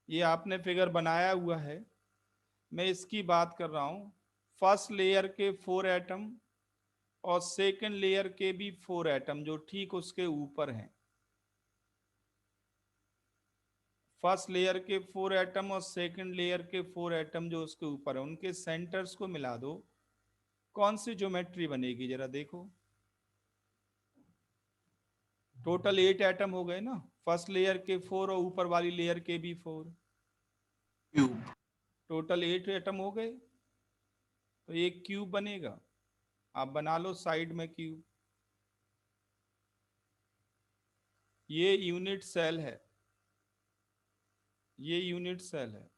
ये आपने फिगर बनाया हुआ है, मैं इसकी बात कर रहा हूं। फर्स्ट लेयर के 4 एटम और सेकंड लेयर के भी 4 एटम जो ठीक उसके ऊपर हैं। फर्स्ट लेयर के 4 एटम और सेकंड लेयर के 4 एटम जो उसके ऊपर है, उनके सेंटर्स को मिला दो, कौन सी ज्योमेट्री बनेगी जरा देखो। टोटल 8 एटम हो गए ना, फर्स्ट लेयर के 4 और ऊपर वाली लेयर के भी 4,
Cube.
टोटल 8 एटम हो गए। तो एक क्यूब बनेगा। आप बना लो साइड में क्यूब। ये यूनिट सेल है, ये यूनिट सेल है।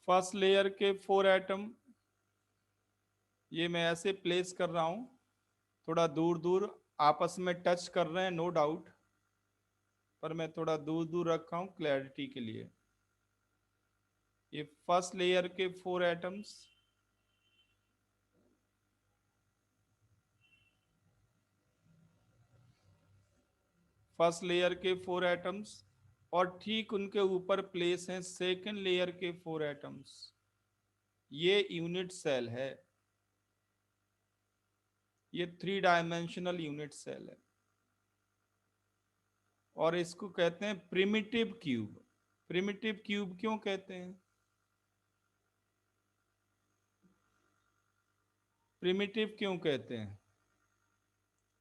फर्स्ट लेयर के 4 एटम ये मैं ऐसे प्लेस कर रहा हूं, थोड़ा दूर दूर आपस में टच कर रहे हैं नो डाउट, पर मैं थोड़ा दूर दूर रखा हूं क्लैरिटी के लिए। ये फर्स्ट लेयर के 4 एटम्स, फर्स्ट लेयर के 4 एटम्स और ठीक उनके ऊपर प्लेस हैं सेकंड लेयर के 4 एटम्स। ये यूनिट सेल है, ये 3 डायमेंशनल यूनिट सेल है और इसको कहते हैं प्रिमिटिव क्यूब। प्रिमिटिव क्यूब क्यों कहते हैं? प्रिमिटिव क्यों कहते हैं?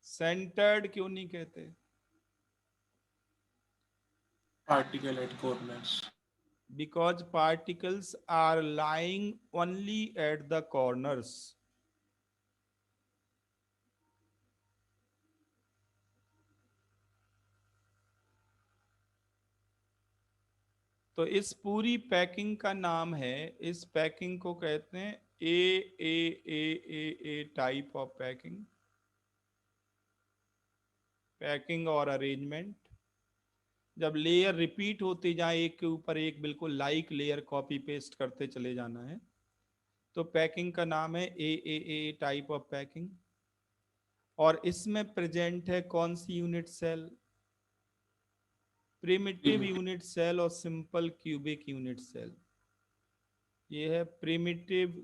सेंटर्ड क्यों नहीं कहते?
Particle at corners.
Because particles are lying only at the corners. तो इस पूरी पैकिंग का नाम है, इस पैकिंग को कहते हैं ए टाइप ऑफ पैकिंग। पैकिंग और अरेंजमेंट, जब लेयर रिपीट होती जाए एक के ऊपर एक, बिल्कुल लाइक लेयर कॉपी पेस्ट करते चले जाना है, तो पैकिंग का नाम है ए टाइप ऑफ पैकिंग। और इसमें प्रेजेंट है कौन सी unit cell? Primitive unit cell और सिंपल क्यूबिक यूनिट सेल। ये है प्रिमिटिव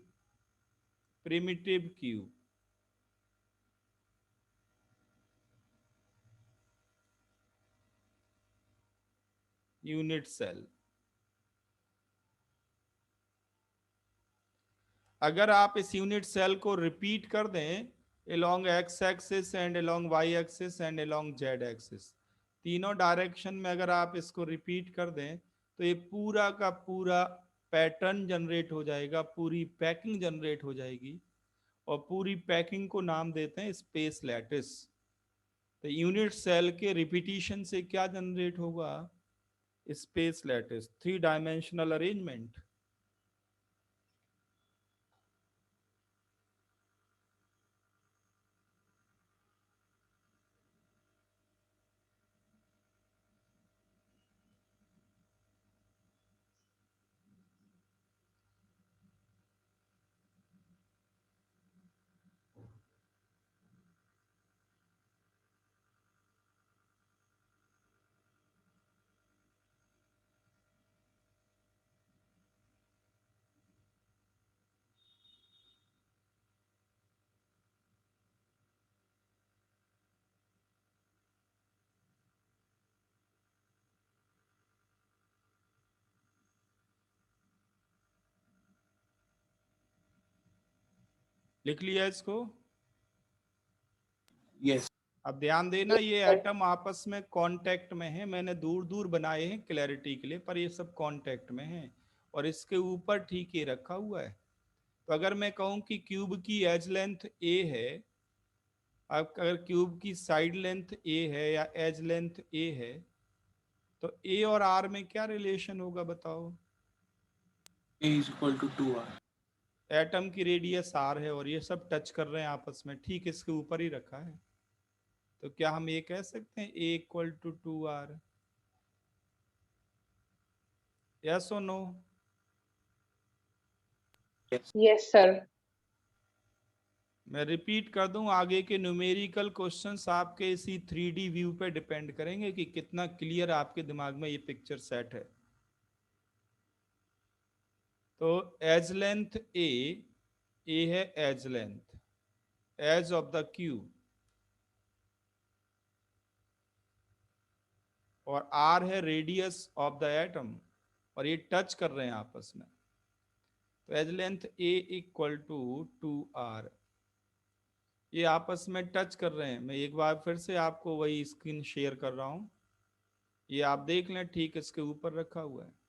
क्यूब। Unit cell. अगर आप इस यूनिट सेल को रिपीट कर दें along x axis and along y axis and along z axis, तीनों डायरेक्शन में अगर आप इसको रिपीट कर दें तो ये पूरा का पूरा पैटर्न जनरेट हो जाएगा, पूरी पैकिंग जनरेट हो जाएगी, और पूरी पैकिंग को नाम देते हैं स्पेस लैटिस। तो यूनिट सेल के रिपीटिशन से क्या जनरेट होगा? Space lattice, 3 dimensional arrangement. लिख लिया इसको?
Yes.
अब ध्यान देना,
Yes,
ये
sir.
एटम आपस में कांटेक्ट में है। मैंने दूर दूर बनाए हैं क्लैरिटी के लिए, पर ये सब कांटेक्ट में है और इसके ऊपर ठीक ये रखा हुआ है। तो अगर मैं कहूं कि क्यूब की एज लेंथ a है, अब अगर क्यूब की साइड लेंथ a है या एज लेंथ a है, तो a और r में क्या रिलेशन होगा बताओ?
A is equal to 2R.
Atom की रेडियस r है और ये सब टच कर रहे हैं आपस में, ठीक इसके ऊपर ही रखा है। तो क्या हम ये कह सकते हैं a equal to 2r? Yes और नो?
Yes, sir.
मैं रिपीट कर दूं, आगे के न्यूमेरिकल क्वेश्चंस आपके इसी 3D व्यू पे डिपेंड करेंगे कि कितना क्लियर आपके दिमाग में ये पिक्चर सेट है। तो एज लेंथ ए है edge length, edge of the cube, और आर है रेडियस ऑफ द एटम, और ये टच कर रहे हैं आपस में। तो edge length A equal to 2r, ये आपस में टच कर रहे हैं। मैं एक बार फिर से आपको वही स्क्रीन शेयर कर रहा हूं, ये आप देख लें, ठीक इसके ऊपर रखा हुआ है।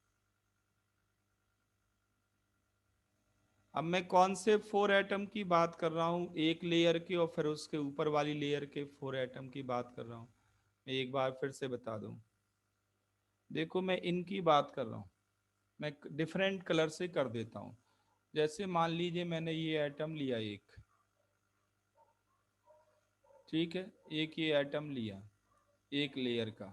अब मैं कौन से 4 एटम की बात कर रहा हूं? एक लेयर की और फिर उसके ऊपर वाली लेयर के 4 एटम की बात कर रहा हूं। मैं एक बार फिर से बता दूं, देखो मैं इनकी बात कर रहा हूं, मैं डिफरेंट कलर से कर देता हूं। जैसे मान लीजिए मैंने ये एटम लिया एक, ठीक है, एक ये एटम लिया एक लेयर का,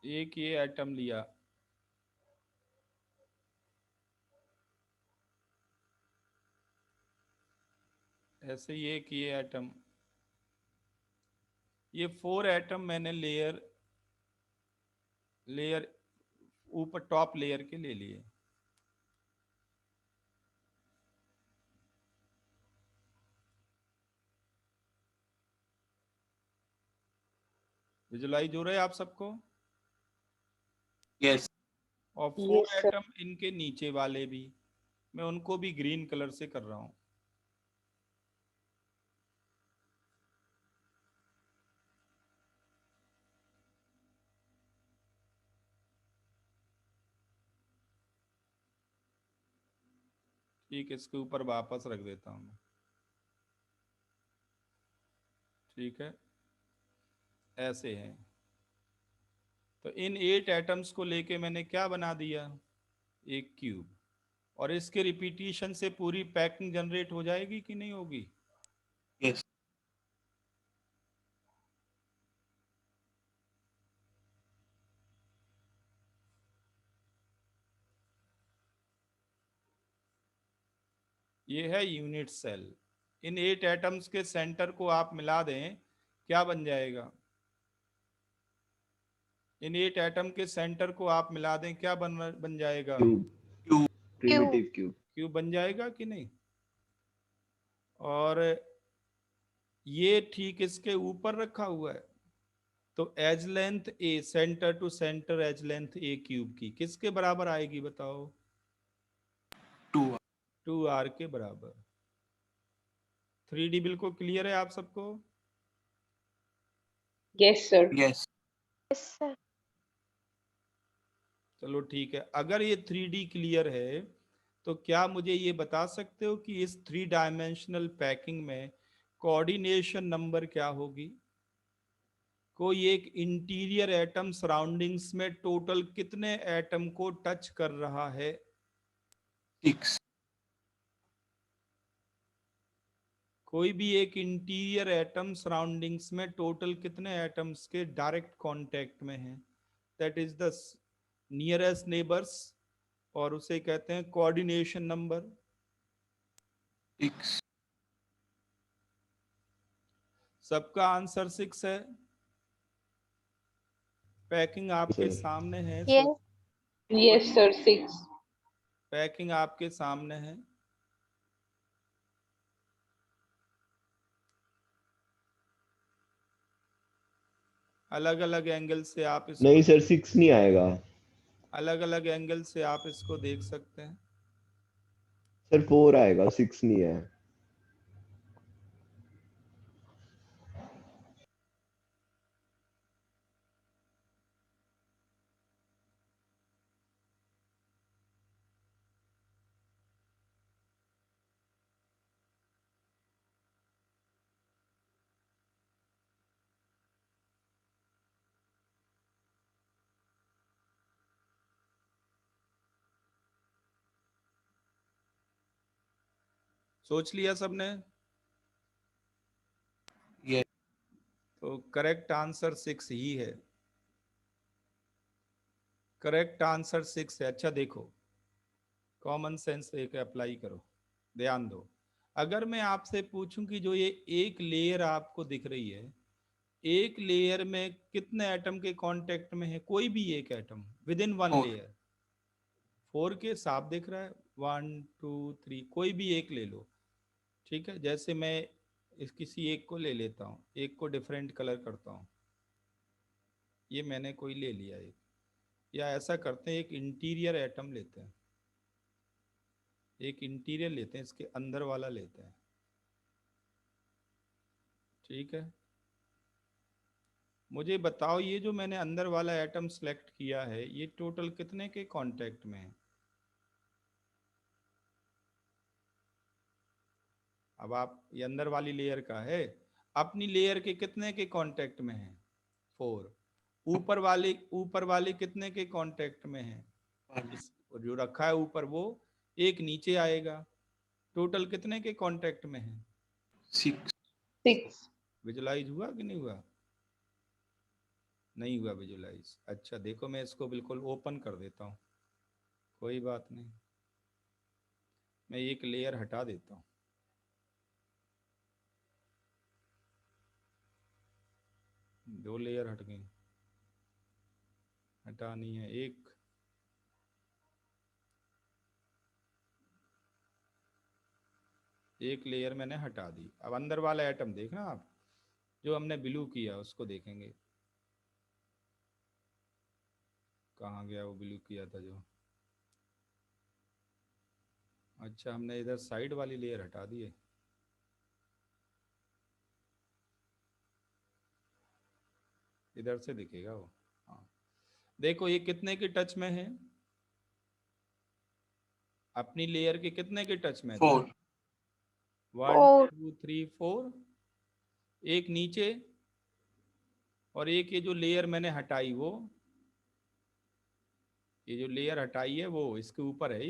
एक ये एटम लिया, ऐसे ये एक ये एटम, ये 4 एटम मैंने लेयर ऊपर टॉप लेयर के ले लिए। विजुलाइज हो रहा है आप सबको?
Yes.
और 4
Yes, sir.
एटम इनके नीचे वाले भी, मैं उनको भी ग्रीन कलर से कर रहा हूं। ठीक, इसके ऊपर वापस रख देता हूं मैं, ठीक है, ऐसे है। तो इन 8 एटम्स को लेके मैंने क्या बना दिया? एक क्यूब। और इसके रिपीटिशन से पूरी पैकिंग जनरेट हो जाएगी कि नहीं होगी?
Yes.
ये है यूनिट सेल। इन 8 एटम्स के सेंटर को आप मिला दें, क्या बन जाएगा? इन 8 एटम के सेंटर को आप मिला दें, क्या बन जाएगा?
Cube, primitive cube.
क्यूब बन जाएगा कि नहीं? और ये ठीक इसके ऊपर रखा हुआ है, तो edge length A, centre to centre edge length A cube की किसके बराबर आएगी बताओ?
2R।
2r के बराबर। 3D बिल्कुल क्लियर है आप सबको?
Yes, sir.
Yes.
Yes, sir.
चलो ठीक है, अगर ये 3D क्लियर है तो क्या मुझे ये बता सकते हो कि इस 3 डायमेंशनल पैकिंग में कोऑर्डिनेशन नंबर क्या होगी? कोई एक इंटीरियर एटम सराउंडिंग्स में टोटल कितने एटम को टच कर रहा है?
6.
कोई भी एक इंटीरियर एटम सराउंडिंग्स में टोटल कितने एटम्स के डायरेक्ट कांटेक्ट में है? That is the nearest neighbours, और उसे कहते हैं कोऑर्डिनेशन नंबर।
6.
सबका आंसर 6 है। पैकिंग आपके
सर।
सामने है।
Yes.
Yes, sir. 6.
पैकिंग आपके सामने है। अलग अलग एंगल से आप इसको,
नहीं सर 6 नहीं आएगा
अलग अलग एंगल से आप इसको देख सकते हैं।
सर, 4 आएगा, 6 नहीं है।
सोच लिया सबने?
Yes.
तो करेक्ट आंसर 6 ही है। करेक्ट आंसर 6 है। अच्छा देखो, कॉमन सेंस एक अप्लाई करो, ध्यान दो। अगर मैं आपसे पूछूं कि जो ये एक लेयर आपको दिख रही है, एक लेयर में कितने एटम के कांटेक्ट में है? कोई भी एक atom with in one
4.
Layer. 4 के साफ दिख रहा है, 1 2 3, कोई भी एक ले लो। ठीक है, जैसे मैं किसी एक को ले लेता हूँ, एक को डिफरेंट कलर करता हूँ। ये मैंने कोई ले लिया एक, या ऐसा करते हैं एक इंटीरियर एटम लेते हैं, एक इंटीरियर लेते हैं, इसके अंदर वाला लेते हैं। ठीक है, मुझे बताओ ये जो मैंने अंदर वाला एटम सेलेक्ट किया है, ये टोटल कितने के कांटेक्ट में है? अब आप, ये अंदर वाली लेयर का है, अपनी लेयर के कितने के कांटेक्ट में है? 4। ऊपर वाले कितने के कांटेक्ट में है? इस जो रखा है ऊपर वो एक नीचे आएगा। टोटल कितने के कांटेक्ट में है?
6.
6.
विजुलाइज हुआ कि नहीं हुआ? नहीं हुआ विजुलाइज। अच्छा देखो, मैं इसको बिल्कुल ओपन कर देता हूँ, कोई बात नहीं, मैं एक लेयर हटा देता हूँ। दो लेयर हट गई, हटानी है एक। एक लेयर मैंने हटा दी। अब अंदर वाला एटम देखना आप, जो हमने ब्लू किया उसको देखेंगे। कहाँ गया वो ब्लू किया था जो? अच्छा, हमने इधर साइड वाली लेयर हटा दी है। इधर से दिखेगा वो। हाँ देखो, ये कितने के टच में है? अपनी लेयर के कितने के टच में?
4.
1
4.
2 3 4। एक नीचे, और एक ये जो लेयर मैंने हटाई वो, ये जो लेयर हटाई है वो इसके ऊपर है।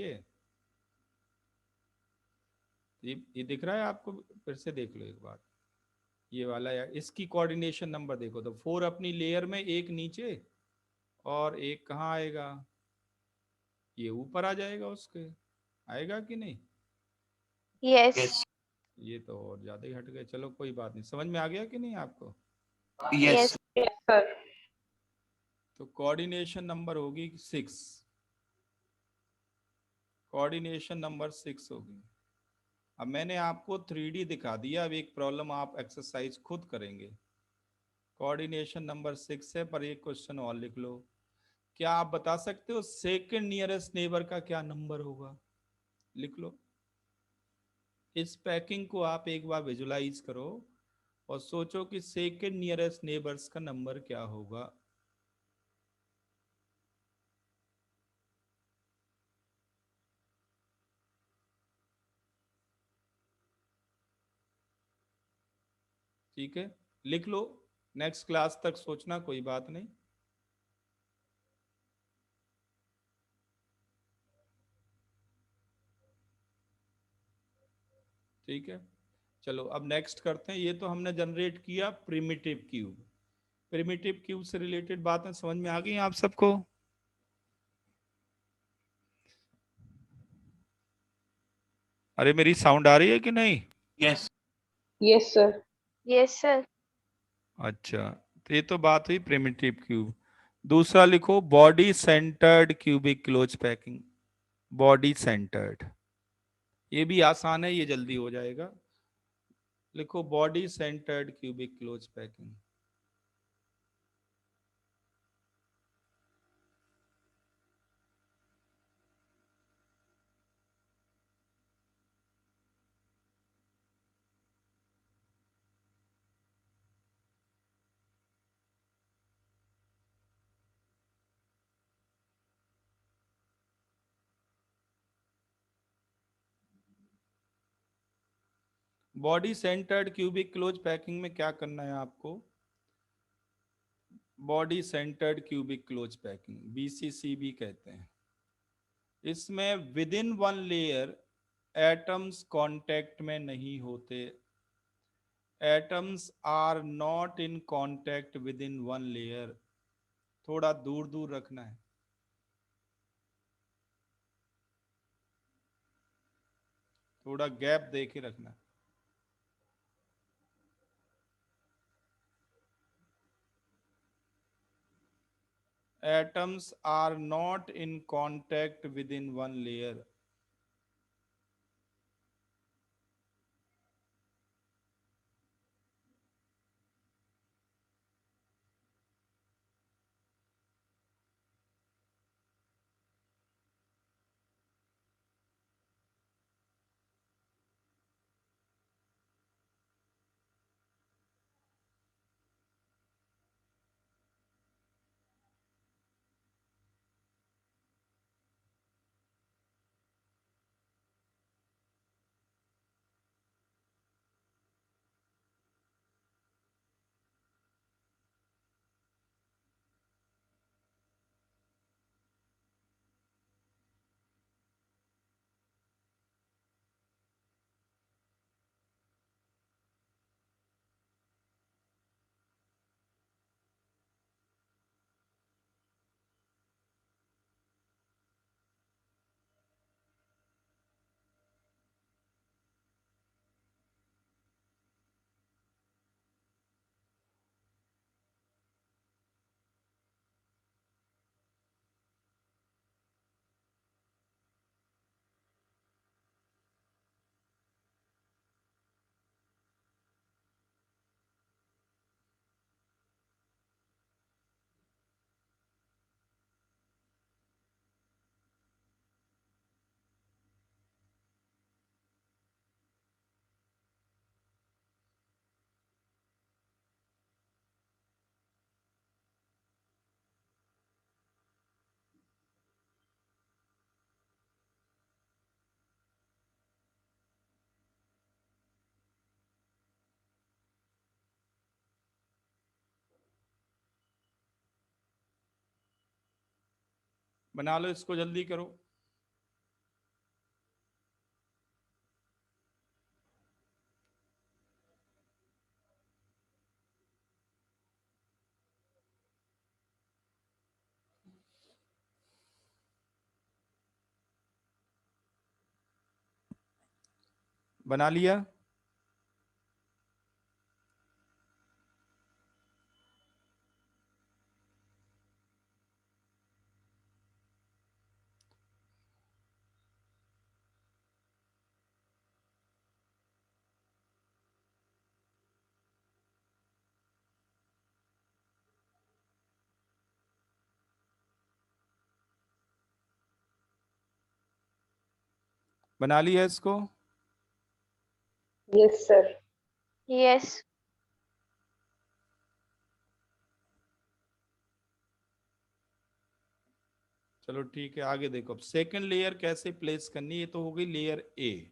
ये दिख रहा है आपको? फिर से देख लो एक बार, ये वाला या इसकी कोऑर्डिनेशन नंबर देखो तो 4 अपनी लेयर में, एक नीचे और एक कहाँ आएगा? ये ऊपर आ जाएगा उसके, आएगा कि नहीं?
Yes.
Yes.
ये तो और ज्यादा ही हट गए। चलो कोई बात नहीं, समझ में आ गया कि नहीं आपको?
Yes.
Yes.
Yes, sir.
तो कोऑर्डिनेशन नंबर होगी 6, कोऑर्डिनेशन नंबर 6 होगी। अब मैंने आपको 3D दिखा दिया, अब एक प्रॉब्लम आप एक्सरसाइज खुद करेंगे। कोऑर्डिनेशन नंबर 6 है, पर एक क्वेश्चन और लिख लो। क्या आप बता सकते हो सेकंड नियरेस्ट नेबर का क्या नंबर होगा? लिख लो। इस पैकिंग को आप एक बार विजुलाइज करो और सोचो कि सेकंड नियरेस्ट नेबर्स का नंबर क्या होगा। ठीक है, लिख लो। नेक्स्ट क्लास तक सोचना, कोई बात नहीं। ठीक है, चलो अब नेक्स्ट करते हैं। ये तो हमने जनरेट किया प्रिमिटिव क्यूब। प्रिमिटिव क्यूब से रिलेटेड बातें समझ में आ गई आप सबको? अरे मेरी साउंड आ रही है कि नहीं?
Yes.
Yes, sir.
Yes, sir.
अच्छा, तो ये तो बात हुई प्रिमिटिव क्यूब। दूसरा लिखो body centred cubic close packing. Body centred, ये भी आसान है, ये जल्दी हो जाएगा। लिखो body centred cubic close packing. Body centred cubic close packing में क्या करना है आपको? Body centred cubic close packing, BCC भी कहते हैं। इसमें within one layer atoms contact में नहीं होते। Atoms are not in contact within one layer. थोड़ा दूर दूर रखना है। थोड़ा गैप दे के रखना। Atoms are not in contact within one layer. बना लो इसको, जल्दी करो। बना लिया? बना लिया इसको?
Yes, sir.
Yes.
चलो ठीक है, आगे देखो। अब सेकंड लेयर कैसे प्लेस करनी है, ये तो हो गई layer A.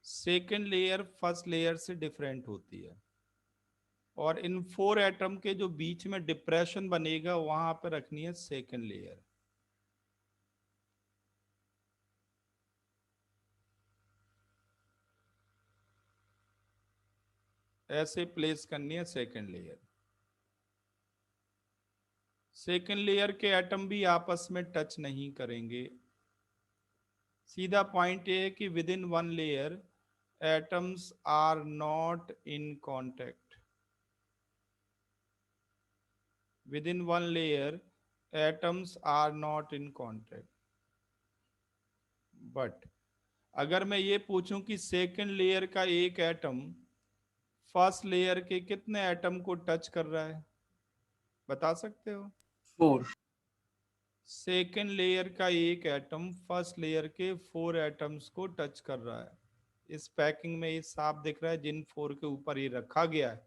Second layer first layer से डिफरेंट होती है, और इन 4 एटम के जो बीच में डिप्रेशन बनेगा वहां पे रखनी है सेकंड लेयर। ऐसे प्लेस करनी है सेकंड लेयर। सेकंड लेयर के एटम भी आपस में टच नहीं करेंगे। सीधा पॉइंट ये है कि within one layer atoms are not in contact. Within one layer atoms are not in contact. But अगर मैं ये पूछूं कि सेकंड लेयर का एक एटम फर्स्ट लेयर के कितने एटम को टच कर रहा है, बता सकते हो?
4,
सेकेंड लेयर का एक एटम फर्स्ट लेयर के 4 एटम्स को टच कर रहा है। इस पैकिंग में ये साफ दिख रहा है, जिन 4 के ऊपर ये रखा गया है,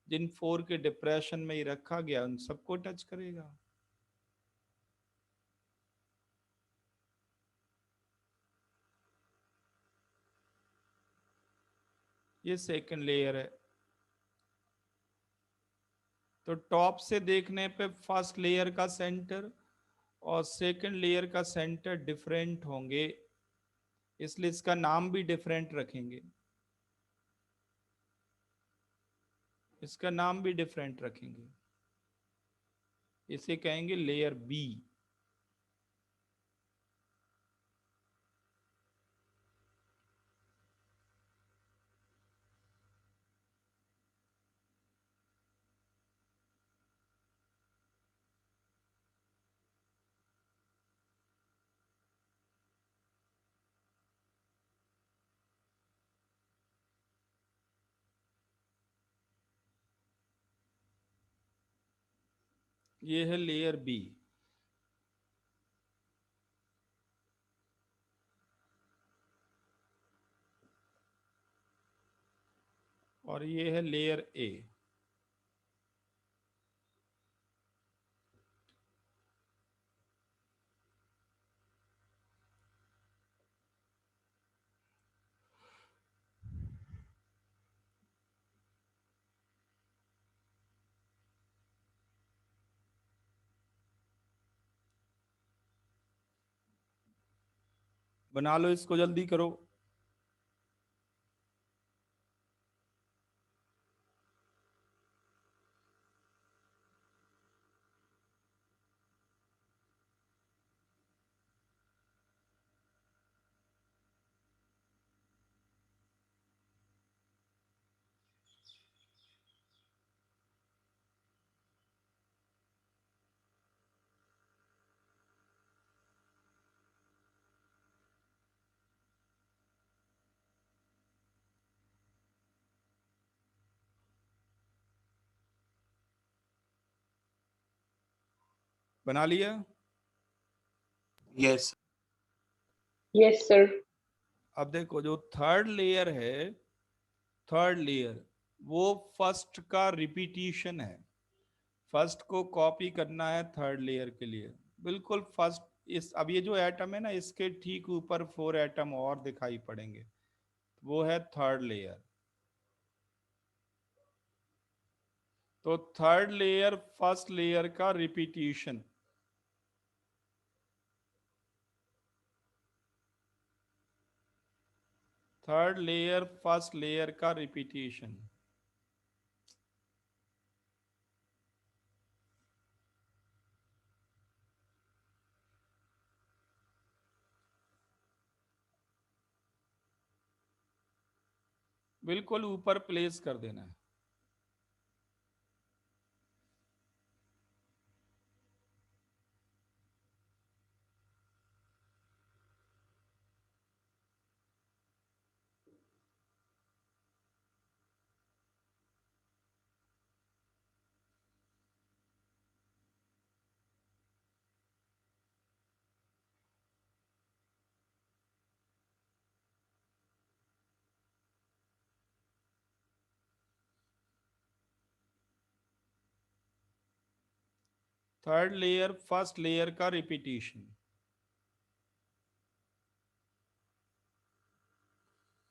जिन 4 के डिप्रेशन में ये रखा गया, उन सबको टच करेगा। ये सेकेंड लेयर है। तो टॉप से देखने पे फर्स्ट लेयर का सेंटर और सेकेंड लेयर का सेंटर डिफरेंट होंगे, इसलिए इसका नाम भी डिफरेंट रखेंगे। इसका नाम भी डिफरेंट रखेंगे, इसे कहेंगे लेयर बी। ये है लेयर बी। और ये है लेयर ए। बना लो इसको, जल्दी करो। बना लिया?
yes,
Yes, sir.
अब देखो, जो थर्ड लेयर है, थर्ड लेयर वो फर्स्ट का रिपीटिशन है। फर्स्ट को कॉपी करना है थर्ड लेयर के लिए, बिल्कुल फर्स्ट। इस अब ये जो एटम है ना, इसके ठीक ऊपर 4 एटम और दिखाई पड़ेंगे, वो है थर्ड लेयर। तो थर्ड लेयर फर्स्ट लेयर का repetition. Third layer first layer का रिपीटिशन। बिल्कुल ऊपर प्लेस कर देना है। थर्ड लेयर फर्स्ट लेयर का रिपीटिशन।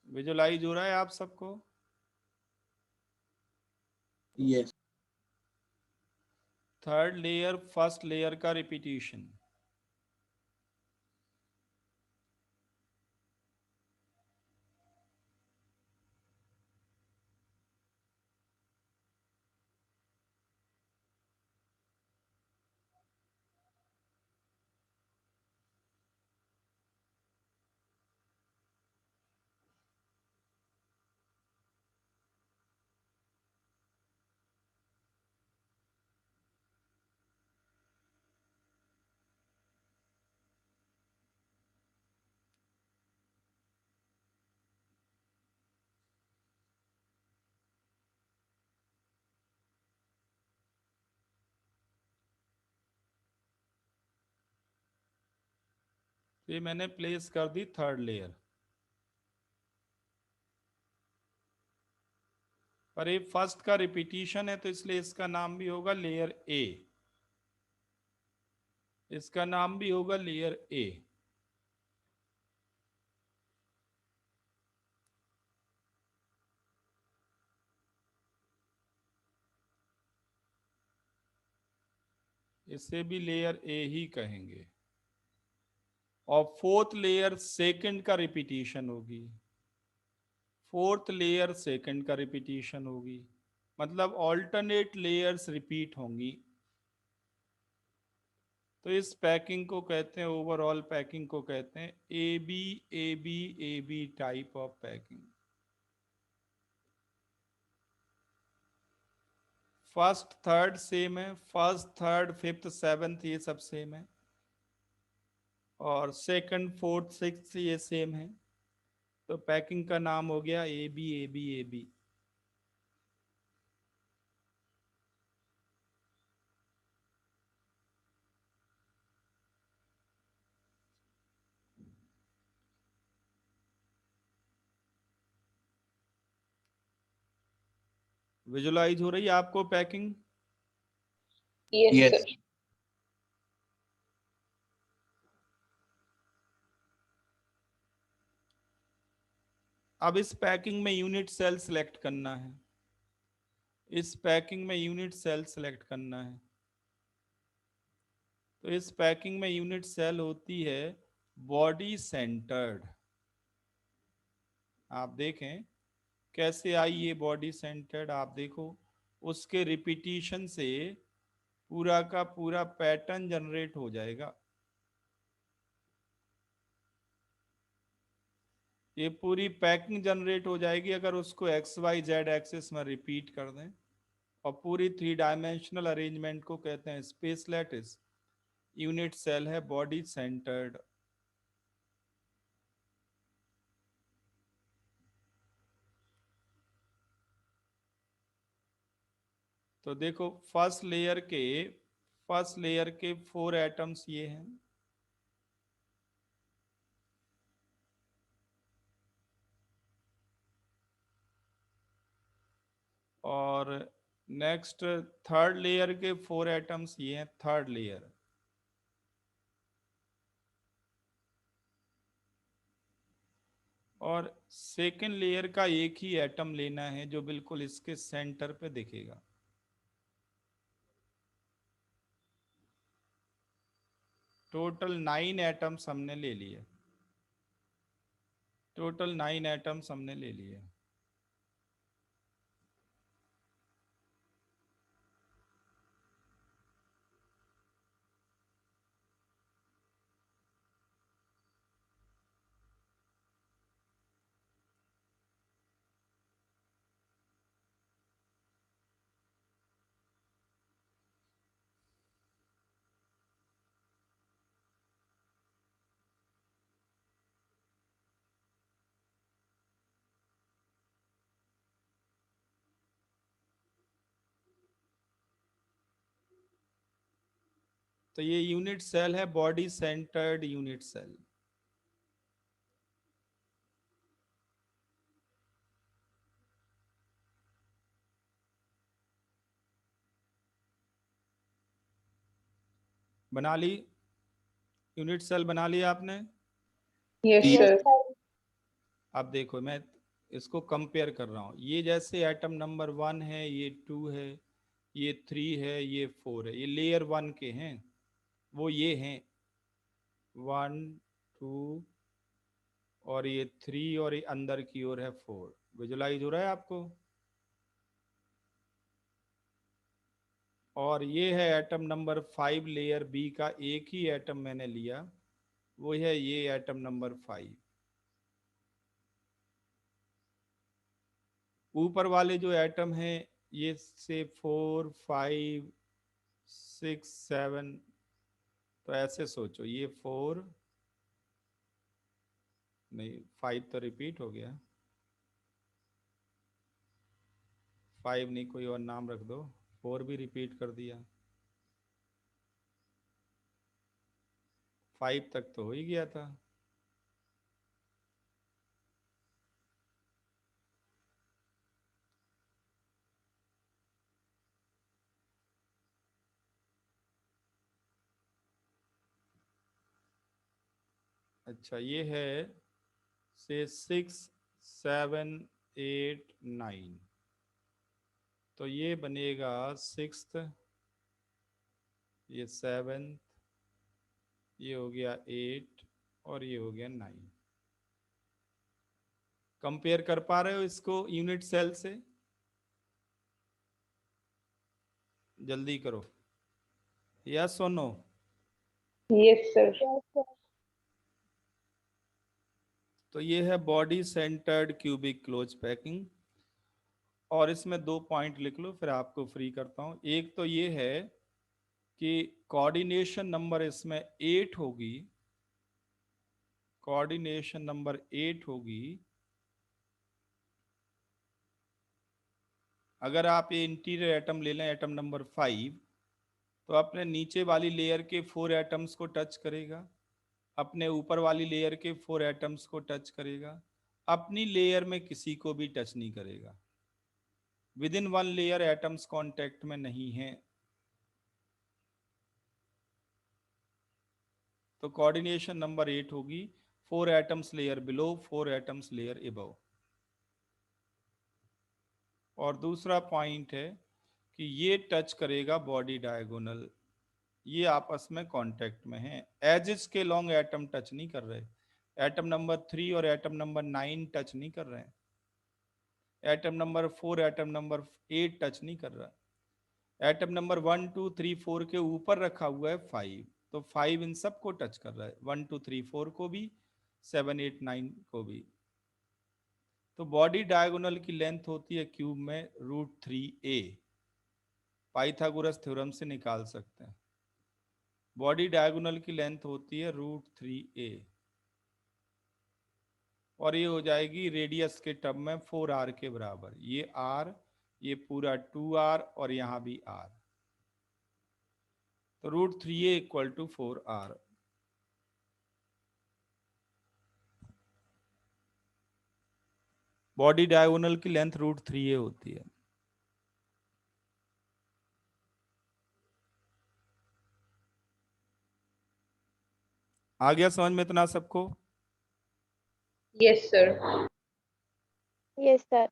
विजुलाइज हो रहा है आप सबको?
Yes.
Third layer first layer का रिपीटिशन। ये मैंने प्लेस कर दी थर्ड लेयर पर ये फर्स्ट का रिपीटिशन है तो इसलिए इसका नाम भी होगा लेयर ए। इसका नाम भी होगा लेयर ए। इसे भी लेयर ए ही कहेंगे। और फोर्थ लेयर सेकंड का रिपीटिशन होगी। फोर्थ लेयर सेकंड का रिपीटिशन होगी, मतलब ऑल्टरनेट लेयर्स रिपीट होंगी। तो इस पैकिंग को कहते हैं, ओवरऑल पैकिंग को कहते हैं A B A B A B type of packing. First third same है, फर्स्ट थर्ड फिफ्थ सेवंथ ये सब सेम है, और सेकंड फोर्थ सिक्स्थ ये सेम है। तो पैकिंग का नाम हो गया A B A B A B. Visualise हो रही है आपको पैकिंग?
Yes,
Yes.
sir.
अब इस पैकिंग में यूनिट सेल सिलेक्ट करना है। इस पैकिंग में यूनिट सेल सिलेक्ट करना है। तो इस पैकिंग में यूनिट सेल होती है बॉडी सेंटर्ड। आप देखें कैसे आई ये बॉडी सेंटर्ड। आप देखो उसके रिपीटिशन से पूरा का पूरा पैटर्न जनरेट हो जाएगा। ये पूरी पैकिंग जनरेट हो जाएगी अगर उसको एक्स वाई जेड एक्सिस में रिपीट कर दें। और पूरी 3 डायमेंशनल अरेंजमेंट को कहते हैं स्पेस लैटिस। यूनिट सेल है बॉडी सेंटर्ड। तो देखो फर्स्ट लेयर के 4 एटम्स ये हैं। और नेक्स्ट थर्ड लेयर के 4 एटम्स ये हैं, थर्ड लेयर। और सेकेंड लेयर का एक ही एटम लेना है जो बिल्कुल इसके सेंटर पे दिखेगा। टोटल 9 एटम्स हमने ले लिए। टोटल 9 एटम्स हमने ले लिए। तो ये यूनिट सेल है बॉडी सेंटर्ड यूनिट सेल। बना ली? यूनिट सेल बना लिया आपने?
Yes,
Yes,
sir.
अब देखो मैं इसको कंपेयर कर रहा हूँ। ये जैसे एटम नंबर 1 है, ये 2 है, ये 3 है, ये 4 है, ये लेयर 1 के हैं, वो ये हैं 1 2 और ये 3 और ये अंदर की ओर है 4। विजुलाइज हो रहा है आपको? और ये है एटम नंबर 5 लेयर बी का, एक ही एटम मैंने लिया, वो है ये एटम नंबर 5। ऊपर वाले जो एटम हैं ये से 4 5 6 7, तो ऐसे सोचो, ये 4 नहीं 5 तो रिपीट हो गया, 5 नहीं कोई और नाम रख दो, 4 भी रिपीट कर दिया, 5 तक तो हो ही गया था। अच्छा ये है से 6 7 8 9, तो ये बनेगा 6th, ये 7th, ये हो गया 8 और ये हो गया 9। कंपेयर कर पा रहे हो इसको यूनिट सेल से? जल्दी करो, यस और नो?
Yes, sir.
तो ये है body centred cubic close packing, और इसमें 2 पॉइंट लिख लो फिर आपको फ्री करता हूँ। एक तो ये है कि कोऑर्डिनेशन नंबर इसमें 8 होगी, कोऑर्डिनेशन नंबर 8 होगी अगर आप ये इंटीरियर एटम ले लें, एटम नंबर 5, तो अपने नीचे वाली लेयर के 4 एटम्स को टच करेगा, अपने ऊपर वाली लेयर के 4 एटम्स को टच करेगा, अपनी लेयर में किसी को भी टच नहीं करेगा। With in 1 layer atoms contact में नहीं है। तो कोऑर्डिनेशन नंबर 8 होगी 4 atoms layer below, 4 atoms layer above. और दूसरा पॉइंट है कि ये टच करेगा बॉडी डायगोनल, ये आपस में कांटेक्ट में है। एजेस के लॉन्ग एटम टच नहीं कर रहे, एटम नंबर 3 और एटम नंबर 9 टच नहीं कर रहे हैं, atom number 4 atom number 8 touch नहीं कर रहा, एटम नंबर 1 2 3 4 के ऊपर रखा हुआ है 5, तो 5 इन सब को टच कर रहा है, 1 2 3 4 को भी, 7 8 9 को भी। तो बॉडी डायगोनल की लेंथ होती है क्यूब में √3a, पाइथागोरस थ्योरम से निकाल सकते हैं। बॉडी डायगोनल की लेंथ होती है √3a, और ये हो जाएगी रेडियस के टर्म में 4r के बराबर। ये r, ये पूरा 2r और यहाँ भी r, तो √3a = 4r। बॉडी डायगोनल की लेंथ √3a होती है। आ गया समझ में इतना सबको?
Yes, sir.
Yes, sir.